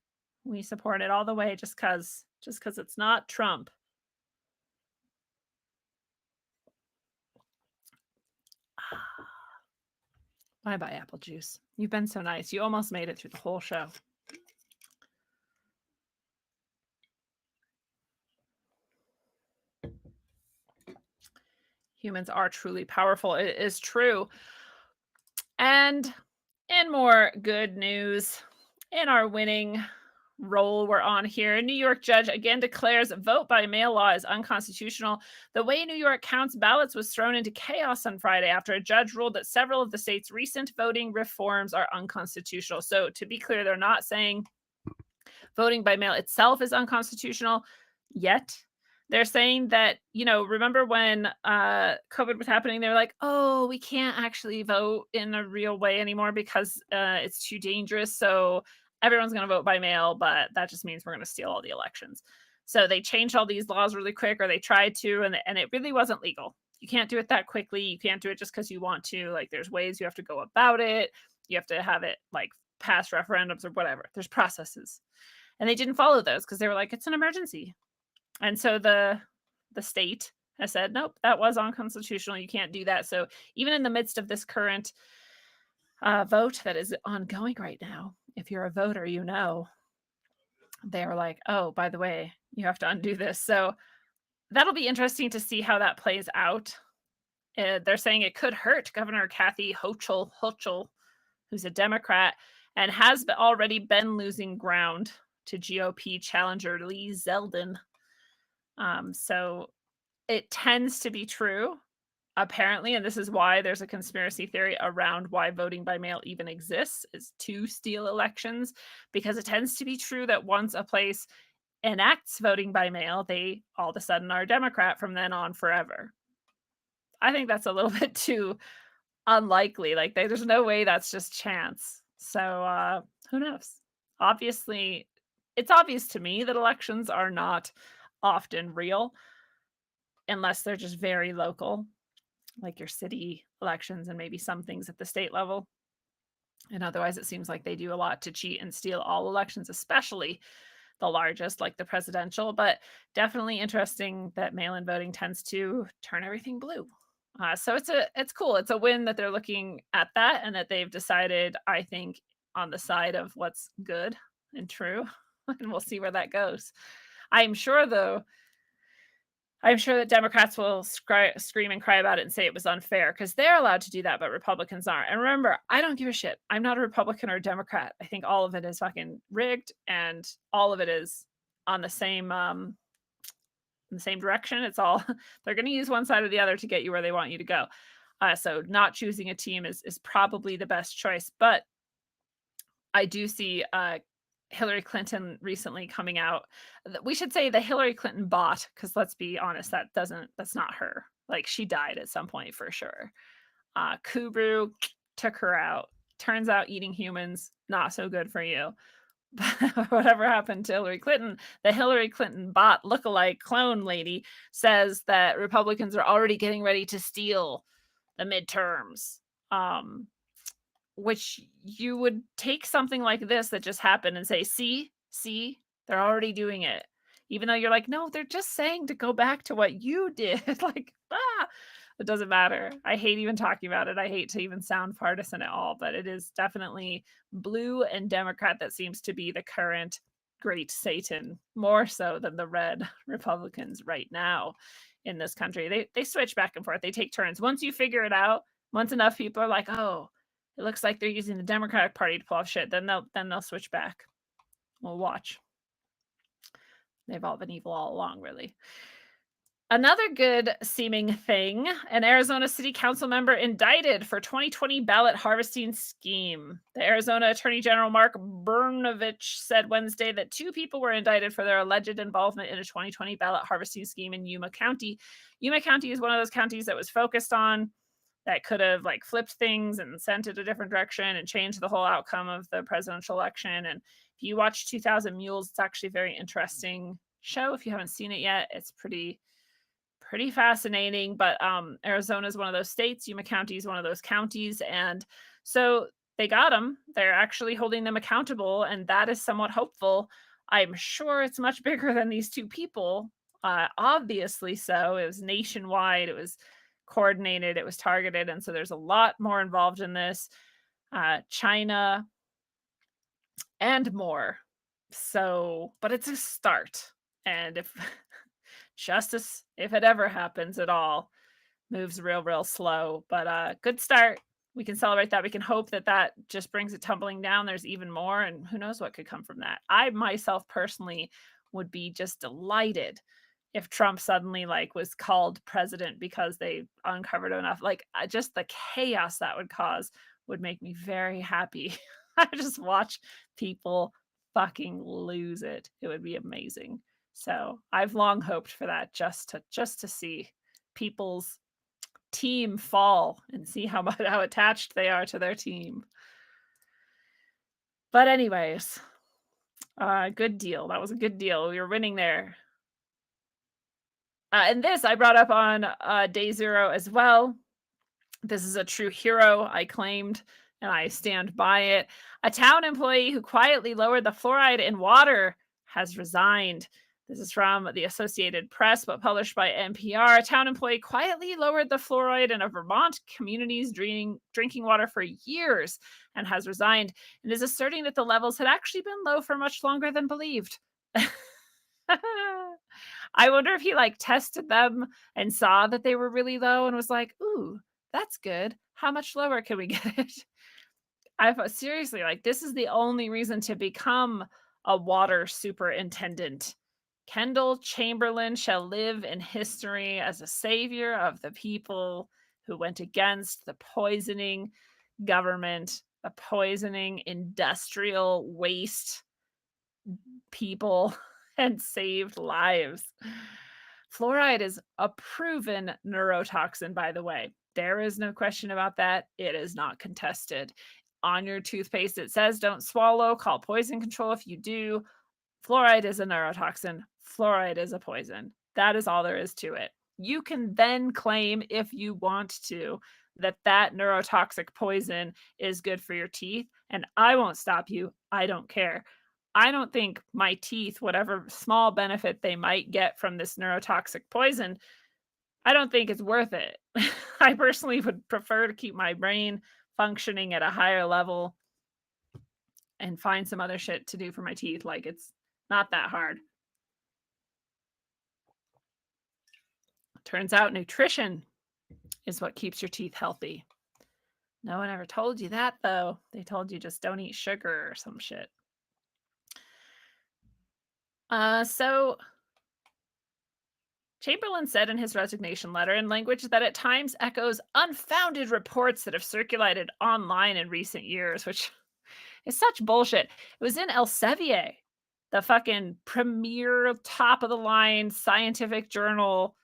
We support it all the way just because it's not Trump. Bye-bye, apple juice. You've been so nice. You almost made it through the whole show. Humans are truly powerful. It is true. And in more good news, in our winning roll we're on here, a New York judge again declares vote by mail law is unconstitutional. The way New York counts ballots was thrown into chaos on Friday after a judge ruled that several of the state's recent voting reforms are unconstitutional. So to be clear, they're not saying voting by mail itself is unconstitutional yet. They're saying that, remember when COVID was happening, they were like, oh, we can't actually vote in a real way anymore because it's too dangerous. So everyone's going to vote by mail, but that just means we're going to steal all the elections. So they changed all these laws really quick, or they tried to, and it really wasn't legal. You can't do it that quickly. You can't do it just because you want to. Like, there's ways you have to go about it. You have to have it like pass referendums or whatever. There's processes. And they didn't follow those because they were like, it's an emergency. And so the state has said, nope, that was unconstitutional. You can't do that. So even in the midst of this current vote that is ongoing right now, if you're a voter, they were like, oh, by the way, you have to undo this. So that'll be interesting to see how that plays out. They're saying it could hurt Governor Kathy Hochul, who's a Democrat and has already been losing ground to GOP challenger Lee Zeldin. So it tends to be true, apparently, and this is why there's a conspiracy theory around why voting by mail even exists, is to steal elections, because it tends to be true that once a place enacts voting by mail, they all of a sudden are Democrat from then on forever. I think that's a little bit too unlikely. Like, there's no way that's just chance. So who knows? Obviously, it's obvious to me that elections are not often real unless they're just very local, like your city elections and maybe some things at the state level. And otherwise, it seems like they do a lot to cheat and steal all elections, especially the largest, like the presidential. But definitely interesting that mail-in voting tends to turn everything blue. So it's cool. It's a win that they're looking at that and that they've decided, I think, on the side of what's good and true. And we'll see where that goes. I'm sure that Democrats will scream and cry about it and say it was unfair because they're allowed to do that, but Republicans aren't. And remember, I don't give a shit. I'm not a Republican or a Democrat. I think all of it is fucking rigged, and all of it is on the same direction. It's all they're going to use one side or the other to get you where they want you to go. So not choosing a team is probably the best choice. But I do see Hillary Clinton recently coming out. We should say the Hillary Clinton bot, because let's be honest, that's not her. Like, she died at some point for sure. Kubru took her out. Turns out eating humans, not so good for you. Whatever happened to Hillary Clinton, the Hillary Clinton bot lookalike clone lady says that Republicans are already getting ready to steal the midterms. Which you would take something like this that just happened and say, see, they're already doing it. Even though you're like, no, they're just saying to go back to what you did. Like, it doesn't matter. I hate even talking about it. I hate to even sound partisan at all, but it is definitely blue and Democrat that seems to be the current great Satan, more so than the red Republicans right now in this country. They switch back and forth. They take turns. Once you figure it out, once enough people are like, oh, it looks like they're using the Democratic Party to pull off shit, then they'll switch back. We'll watch. They've all been evil all along, really. Another good seeming thing, an Arizona city council member indicted for 2020 ballot harvesting scheme. The Arizona Attorney General Mark Brnovich said Wednesday that 2 people were indicted for their alleged involvement in a 2020 ballot harvesting scheme in Yuma County. Yuma County is one of those counties that was focused on that could have like flipped things and sent it a different direction and changed the whole outcome of the presidential election. And if you watch 2000 Mules, it's actually a very interesting show. If you haven't seen it yet, it's pretty fascinating. But Arizona is one of those states. Yuma County is one of those counties. And so they got them. They're actually holding them accountable. And that is somewhat hopeful. I'm sure it's much bigger than these 2 people. Obviously so. It was nationwide. It was coordinated. It was targeted. And so there's a lot more involved in this. China and more. So, but it's a start. And if justice, if it ever happens at all, moves real slow. But good start. We can celebrate that. We can hope that that just brings it tumbling down. There's even more, and who knows what could come from that. I myself personally would be just delighted if Trump suddenly like was called president because they uncovered enough. Like just the chaos that would cause would make me very happy. I just watch people fucking lose it. It would be amazing. So I've long hoped for that, just to see people's team fall and see how attached they are to their team. But anyways, good deal. That was a good deal. We were winning there. And this I brought up on day 0 as well. This is a true hero I claimed, and I stand by it. A town employee who quietly lowered the fluoride in water has resigned. This is from the Associated Press, but published by NPR. A town employee quietly lowered the fluoride in a Vermont community's drinking water for years and has resigned, and is asserting that the levels had actually been low for much longer than believed. I wonder if he like tested them and saw that they were really low and was like, ooh, that's good. How much lower can we get it? I thought seriously, like this is the only reason to become a water superintendent. Kendall Chamberlain shall live in history as a savior of the people who went against the poisoning government, the poisoning industrial waste people, and saved lives. Fluoride is a proven neurotoxin, by the way. There is no question about that. It is not contested. On your toothpaste, it says don't swallow, call poison control if you do. Fluoride is a neurotoxin. Fluoride is a poison. That is all there is to it. You can then claim, if you want to, that that neurotoxic poison is good for your teeth, and I won't stop you. I don't care. I don't think my teeth, whatever small benefit they might get from this neurotoxic poison, I don't think it's worth it. I personally would prefer to keep my brain functioning at a higher level and find some other shit to do for my teeth. Like it's not that hard. Turns out nutrition is what keeps your teeth healthy. No one ever told you that, though. They told you just don't eat sugar or some shit. So Chamberlain said in his resignation letter in language that at times echoes unfounded reports that have circulated online in recent years, which is such bullshit. It was in Elsevier, the fucking premier top of the line scientific journal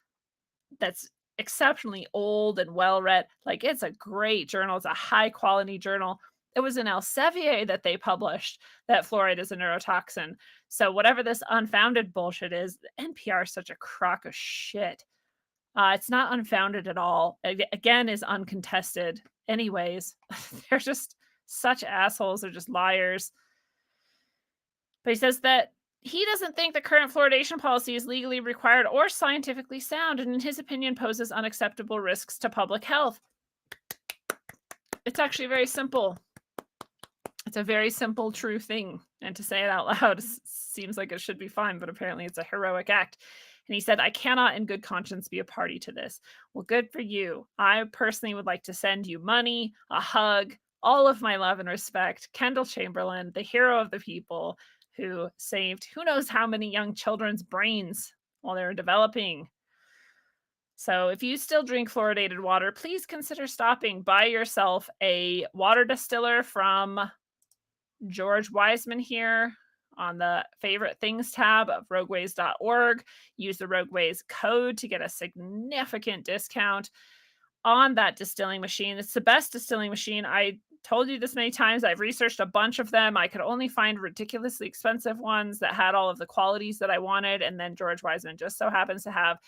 that's exceptionally old and well-read. Like, it's a great journal. It's a high-quality journal. It was in Elsevier that they published that fluoride is a neurotoxin. So whatever this unfounded bullshit is, NPR is such a crock of shit. It's not unfounded at all. Again, is uncontested. Anyways, they're just such assholes. They're just liars. But he says that he doesn't think the current fluoridation policy is legally required or scientifically sound, and in his opinion poses unacceptable risks to public health. It's actually very simple. It's a very simple, true thing. And to say it out loud seems like it should be fine, but apparently it's a heroic act. And he said, I cannot in good conscience be a party to this. Well, good for you. I personally would like to send you money, a hug, all of my love and respect. Kendall Chamberlain, the hero of the people who saved who knows how many young children's brains while they were developing. So if you still drink fluoridated water, please consider stopping. Buy yourself a water distiller from George Wiseman here on the favorite things tab of rogueways.org. Use the Rogueways code to get a significant discount on that distilling machine. It's the best distilling machine. I told you this many times. I've researched a bunch of them. I could only find ridiculously expensive ones that had all of the qualities that I wanted. And then George Wiseman just so happens to have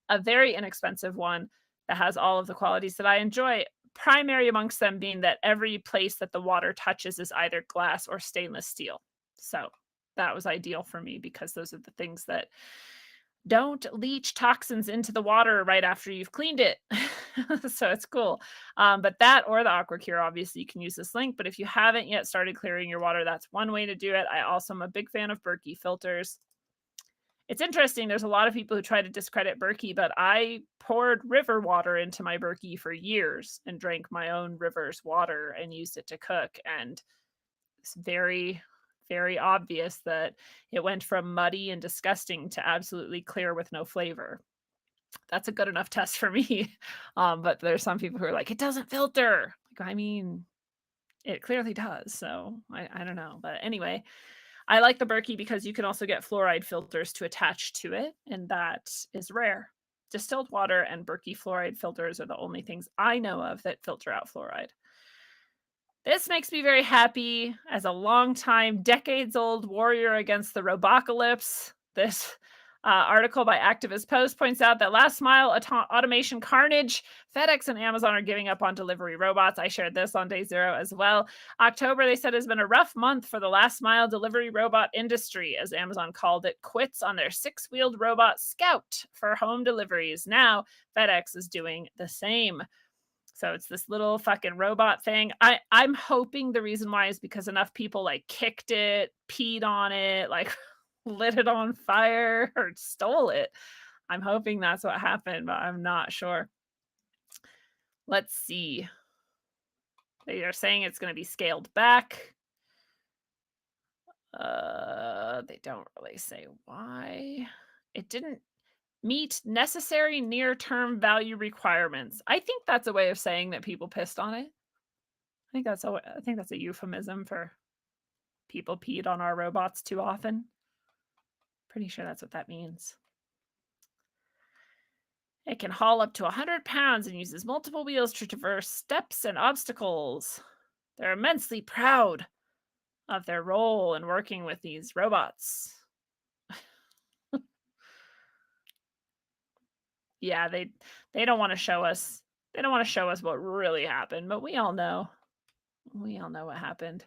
a very inexpensive one that has all of the qualities that I enjoy. Primary amongst them being that every place that the water touches is either glass or stainless steel. So that was ideal for me because those are the things that don't leach toxins into the water right after you've cleaned it. So it's cool. But that or the AquaCure, obviously you can use this link. But if you haven't yet started clearing your water, that's one way to do it. I also am a big fan of Berkey filters. It's interesting. There's a lot of people who try to discredit Berkey, but I poured river water into my Berkey for years and drank my own river's water and used it to cook. And it's very, very obvious that it went from muddy and disgusting to absolutely clear with no flavor. That's a good enough test for me. But there's some people who are like, it doesn't filter. Like, I mean, it clearly does. So I don't know. But anyway, I like the Berkey because you can also get fluoride filters to attach to it, and that is rare. Distilled water and Berkey fluoride filters are the only things I know of that filter out fluoride. This makes me very happy as a longtime, decades-old warrior against the robocalypse. This article by Activist Post points out that last mile automation carnage. FedEx and Amazon are giving up on delivery robots. I shared this on day 0 as well. October, they said, has been a rough month for the last mile delivery robot industry, as Amazon called it quits on their 6-wheeled robot Scout for home deliveries. Now, FedEx is doing the same. So it's this little fucking robot thing. I'm hoping the reason why is because enough people like kicked it, peed on it, like lit it on fire or stole it. I'm hoping that's what happened, but I'm not sure. Let's see. They are saying it's going to be scaled back. They don't really say why. It didn't meet necessary near-term value requirements. I think that's a way of saying that people pissed on it. I think that's a euphemism for people peed on our robots too often. Pretty sure that's what that means. It can haul up to 100 pounds and uses multiple wheels to traverse steps and obstacles. They're immensely proud of their role in working with these robots. Yeah, they don't want to show us. They don't want to show us what really happened, but we all know. We all know what happened.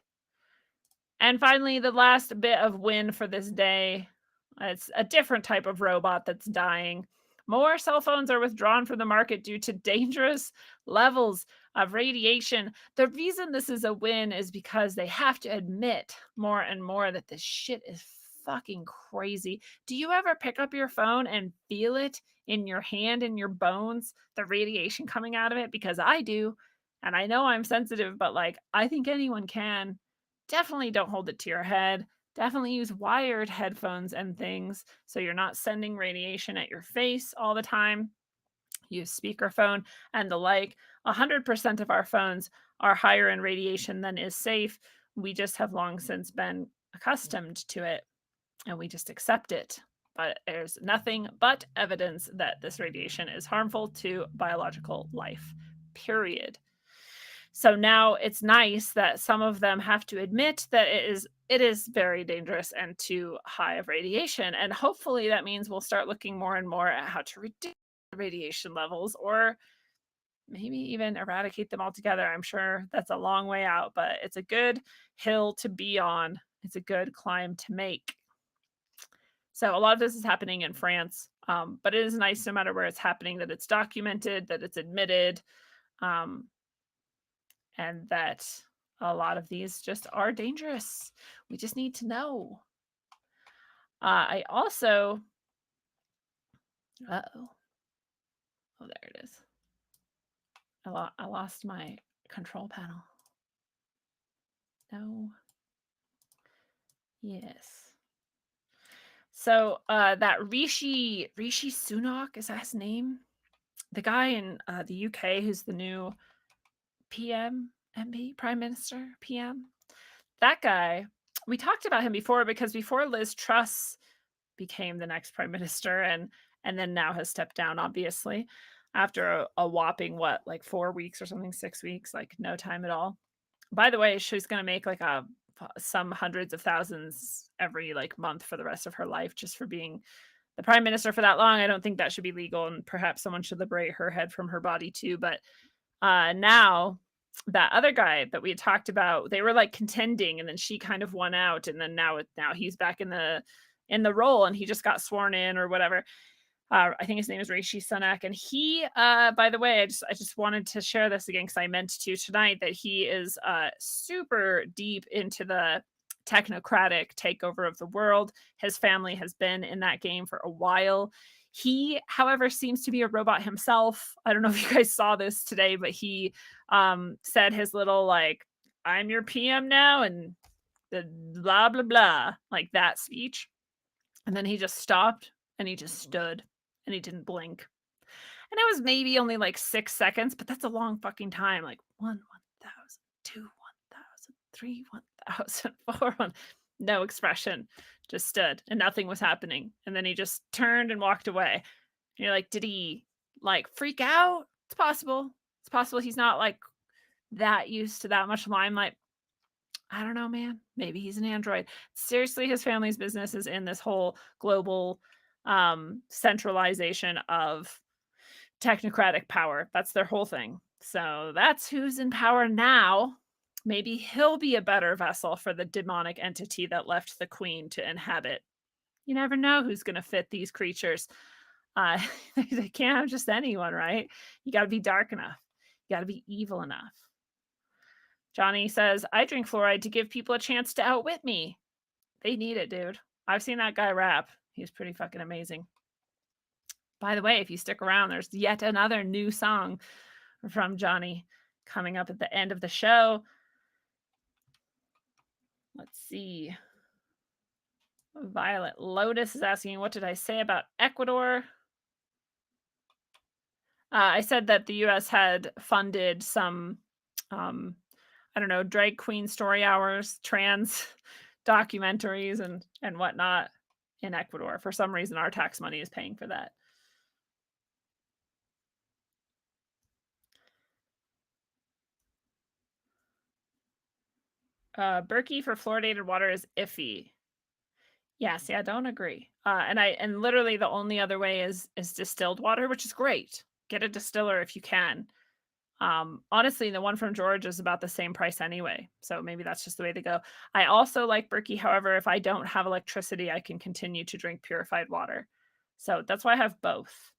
And finally, the last bit of win for this day. It's a different type of robot that's dying. More cell phones are withdrawn from the market due to dangerous levels of radiation. The reason this is a win is because they have to admit more and more that this shit is fucking crazy. Do you ever pick up your phone and feel it in your hand and your bones, the radiation coming out of it? Because I do. And I know I'm sensitive, but like, I think anyone can. Definitely don't hold it to your head. Definitely use wired headphones and things so you're not sending radiation at your face all the time. Use speakerphone and the like. 100% of our phones are higher in radiation than is safe. We just have long since been accustomed to it and we just accept it. but there's nothing but evidence that this radiation is harmful to biological life, period. So now it's nice that some of them have to admit that it is very dangerous and too high of radiation. And hopefully that means we'll start looking more and more at how to reduce the radiation levels, or maybe even eradicate them altogether. I'm sure that's a long way out, but it's a good hill to be on. It's a good climb to make. So a lot of this is happening in France, but it is nice no matter where it's happening that it's documented, that it's admitted, um, and that a lot of these just are dangerous. We just need to know. I also, uh-oh, oh, there it is. I lost my control panel. No. Yes. So that Rishi Sunak, is that his name? The guy in the UK who's the new PM, MP, Prime Minister, PM. That guy, we talked about him before because before Liz Truss became the next prime minister and then now has stepped down, obviously, after a whopping what, like 4 weeks or something, 6 weeks, like no time at all. By the way, she's gonna make like some hundreds of thousands every like month for the rest of her life just for being the prime minister for that long. I don't think that should be legal, and perhaps someone should liberate her head from her body too. But now that other guy that we had talked about, they were like contending, and then she kind of won out, and then now he's back in the role, and he just got sworn in or whatever. I think his name is Rishi Sunak, and he, by the way, I just wanted to share this again because I meant to tonight, that he is super deep into the technocratic takeover of the world. His family has been in that game for a while. He, however, seems to be a robot himself. I don't know if you guys saw this today, but he said his little like, "I'm your PM now," and the blah blah blah, like that speech, and then he just stopped and he just stood and he didn't blink. And it was maybe only like 6 seconds, but that's a long fucking time. Like 1,000, 2, 1,000, 3, 1,000, 4, 1. No expression. Just stood and nothing was happening. And then he just turned and walked away. And you're like, did he like freak out? It's possible. It's possible he's not like that used to that much limelight. I don't know, man. Maybe he's an android. Seriously, his family's business is in this whole global centralization of technocratic power. That's their whole thing. So that's who's in power now. Maybe he'll be a better vessel for the demonic entity that left the queen to inhabit. You never know who's going to fit these creatures. Uh, they can't have just anyone, right? You got to be dark enough. You got to be evil enough. Johnny says, I drink fluoride to give people a chance to outwit me. They need it, dude. I've seen that guy rap. He's pretty fucking amazing. By the way, if you stick around, there's yet another new song from Johnny coming up at the end of the show. Let's see. Violet Lotus is asking, what did I say about Ecuador? I said that the U.S. had funded some, I don't know, drag queen story hours, trans documentaries and whatnot in Ecuador. For some reason, our tax money is paying for that. Berkey for fluoridated water is iffy. Yes, yeah, don't agree. And literally the only other way is distilled water, which is great. Get a distiller if you can. Honestly, the one from Georgia is about the same price anyway, so maybe that's just the way to go. I also like Berkey. However, if I don't have electricity, I can continue to drink purified water. So that's why I have both,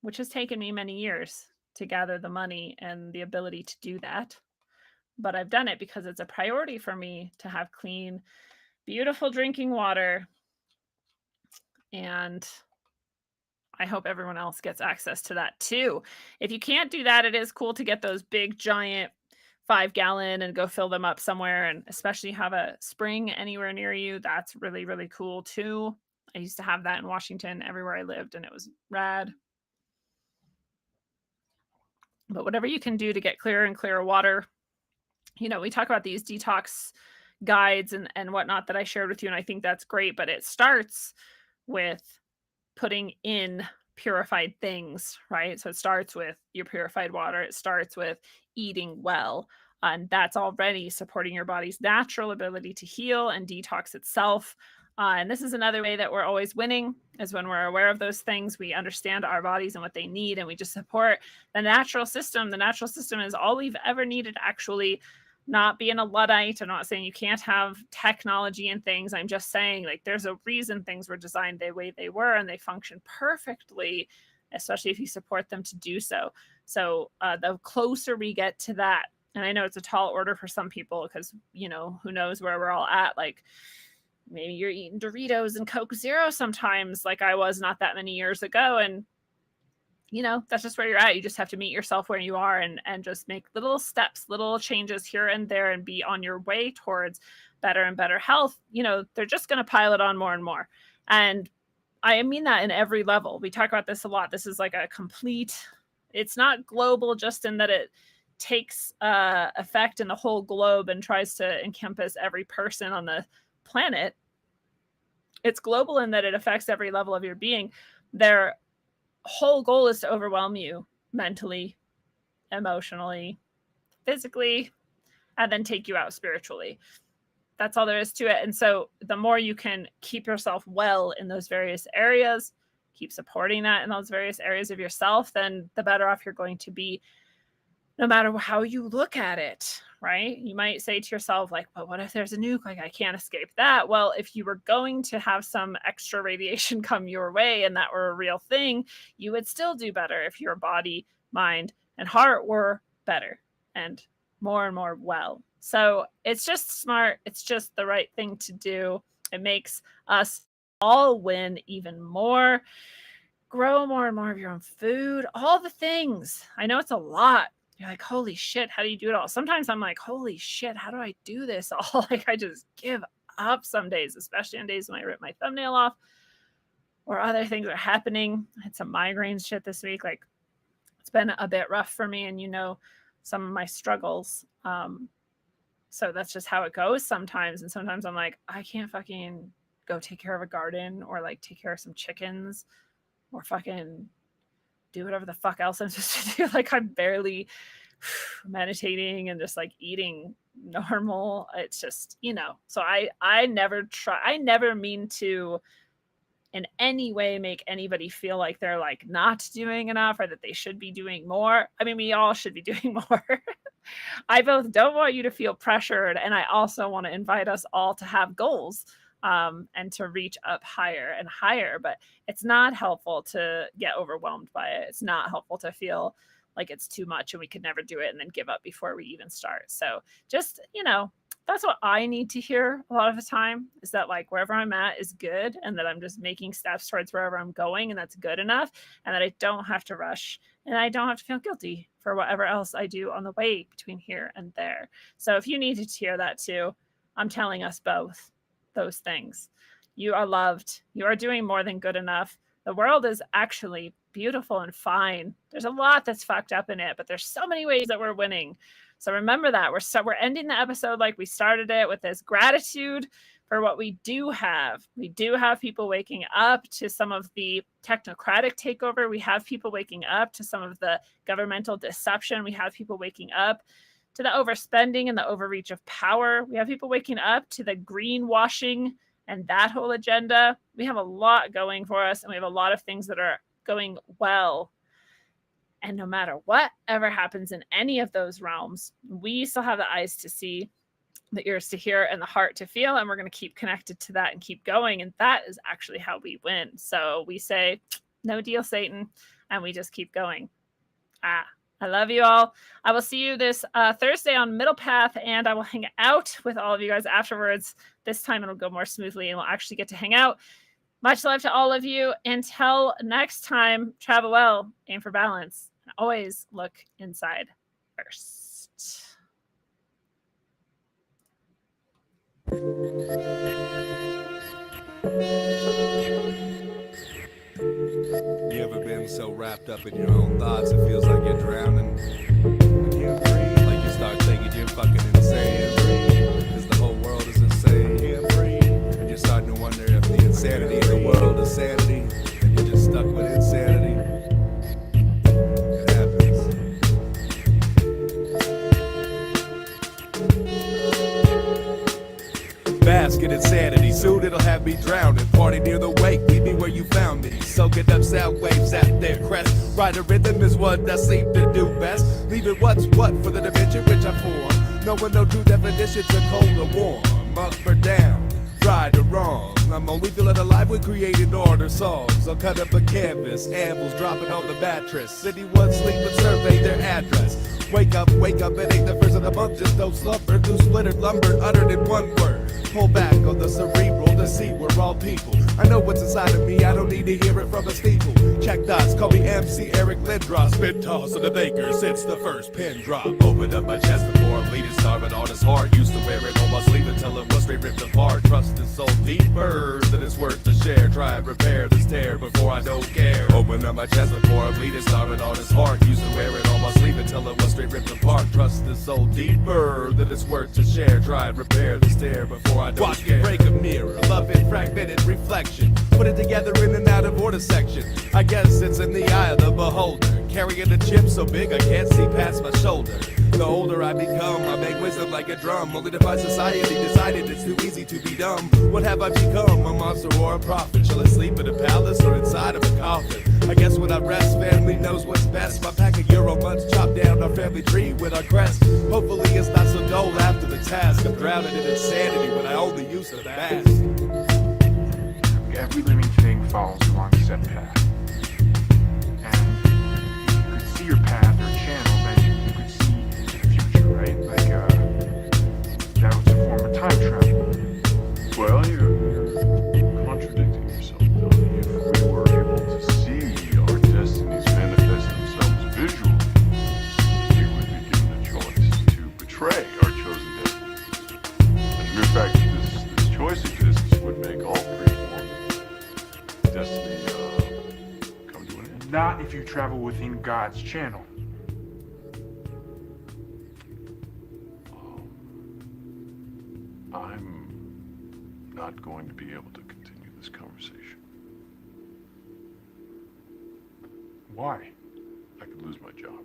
which has taken me many years to gather the money and the ability to do that. But I've done it because it's a priority for me to have clean, beautiful drinking water. And I hope everyone else gets access to that too. If you can't do that, it is cool to get those big, giant 5-gallon and go fill them up somewhere, and especially have a spring anywhere near you. That's really, really cool too. I used to have that in Washington everywhere I lived, and it was rad. But whatever you can do to get clearer and clearer water, we talk about these detox guides and whatnot that I shared with you, and I think that's great. But it starts with putting in purified things, right? So it starts with your purified water. It starts with eating well. And that's already supporting your body's natural ability to heal and detox itself. And this is another way that we're always winning, is when we're aware of those things, we understand our bodies and what they need, and we just support the natural system. The natural system is all we've ever needed, actually. Not being a Luddite. I'm not saying you can't have technology and things. I'm just saying, like, there's a reason things were designed the way they were, and they function perfectly, especially if you support them to do so. So the closer we get to that, and I know it's a tall order for some people because, you know, who knows where we're all at. Like, maybe you're eating Doritos and Coke Zero sometimes, like I was not that many years ago. And, you know, that's just where you're at. You just have to meet yourself where you are and just make little steps, little changes here and there, and be on your way towards better and better health. You know, they're just going to pile it on more and more. And I mean that in every level. We talk about this a lot. This is like a complete, it's not global just in that it takes effect in the whole globe and tries to encompass every person on the planet. It's global in that it affects every level of your being. Their whole goal is to overwhelm you mentally, emotionally, physically, and then take you out spiritually. That's all there is to it. And so the more you can keep yourself well in those various areas, keep supporting that in those various areas of yourself, then the better off you're going to be, no matter how you look at it, right? You might say to yourself, like, but what if there's a nuke? Like, I can't escape that. Well, if you were going to have some extra radiation come your way and that were a real thing, you would still do better if your body, mind, and heart were better and more well. So it's just smart. It's just the right thing to do. It makes us all win even more. Grow more and more of your own food, all the things. I know it's a lot. You're like, holy shit, how do you do it all? Sometimes I'm like, holy shit, how do I do this all? Like, I just give up some days, especially on days when I rip my thumbnail off or other things are happening. I had some migraine shit this week. Like, it's been a bit rough for me, and you know some of my struggles. So that's just how it goes sometimes. And sometimes I'm like, I can't fucking go take care of a garden or like take care of some chickens or fucking do whatever the fuck else I'm supposed to do. Like, I'm barely meditating and just like eating normal. It's just, you know, so I never mean to in any way make anybody feel like they're like not doing enough or that they should be doing more. I mean, we all should be doing more. I both don't want you to feel pressured, and I also want to invite us all to have goals and to reach up higher and higher. But it's not helpful to get overwhelmed by it. It's not helpful to feel like it's too much and we could never do it and then give up before we even start. So just, you know, that's what I need to hear a lot of the time, is that like wherever I'm at is good, and that I'm just making steps towards wherever I'm going, and that's good enough, and that I don't have to rush and I don't have to feel guilty for whatever else I do on the way between here and there. So if you needed to hear that too, I'm telling us both those things. You are loved. You are doing more than good enough. The world is actually beautiful and fine. There's a lot that's fucked up in it, but there's so many ways that we're winning. So remember that. We're ending the episode like we started it, with this gratitude for what we do have. We do have people waking up to some of the technocratic takeover. We have people waking up to some of the governmental deception. We have people waking up to the overspending and the overreach of power. We have people waking up to the greenwashing and that whole agenda. We have a lot going for us, and we have a lot of things that are going well. And no matter what ever happens in any of those realms, we still have the eyes to see, the ears to hear, and the heart to feel. And we're going to keep connected to that and keep going. And that is actually how we win. So we say, no deal, Satan. And we just keep going. I love you all. I will see you this Thursday on Middle Path, and I will hang out with all of you guys afterwards. This time it'll go more smoothly, and we'll actually get to hang out. Much love to all of you. Until next time, travel well, aim for balance, and always look inside first. You ever been so wrapped up in your own thoughts it feels like you're drowning? Like you start thinking you're fucking insane, 'cause the whole world is let's get insanity. Soon it'll have me drowning. Party near the wake, meet me where you found me. Soaking up sound waves at their crest. Ride a rhythm is what I seem to do best. Leaving what's what for the dimension which I form. No one no true definitions of cold or warm. Up or down, right or wrong. I'm only feeling alive when creating order songs. I'll cut up a canvas, anvils dropping on the mattress. Anyone sleep and survey their address. Wake up, it ain't the first of the month, just don't slumber. Through splintered lumber, uttered in one word. Pull back on the cerebral to see we're all people. I know what's inside of me, I don't need to hear it from a steeple. Check dots, call me MC Eric Lindros. Spit toss of the baker since the first pin drop. Open up my chest before I'm bleeding, starving on his heart. Used to wear it on my sleeve until it was straight ripped apart. Trust is so deeper that it's worth to share. Try and repair this tear before I don't care. Open up my chest before I'm bleeding, starving on his heart. Used to wear it on my sleeve until it was straight ripped apart. Trust is so deeper that it's worth to share. Try and repair this tear before I don't Watch care. me break a mirror, love it, fragmented reflection. Put it together in and out of order section. I guess it's in the eye of the beholder. Carrying a chip so big I can't see past my shoulder. The older I become, I make wisdom like a drum. Only to find society decided it's too easy to be dumb. What have I become, a monster or a prophet? Shall I sleep in a palace or inside of a coffin? I guess when I rest, family knows what's best. My pack of Euro months chop down our family tree with our crest. Hopefully it's not so dull after the task. I'm drowning in insanity when I only use the mask. Every living thing follows along a set path. And you could see your path or channel, then you could see into the future, right? Like, that was a form of time travel. Well, you're contradicting yourself, Donnie. If we were able to see our destinies manifest themselves visually, we would be given a choice to betray our chosen destinies. And the mere fact that this choice exists would make all pre-formed destiny come to an end. Not if you travel within God's channel. I'm not going to be able to continue this conversation. Why? I could lose my job.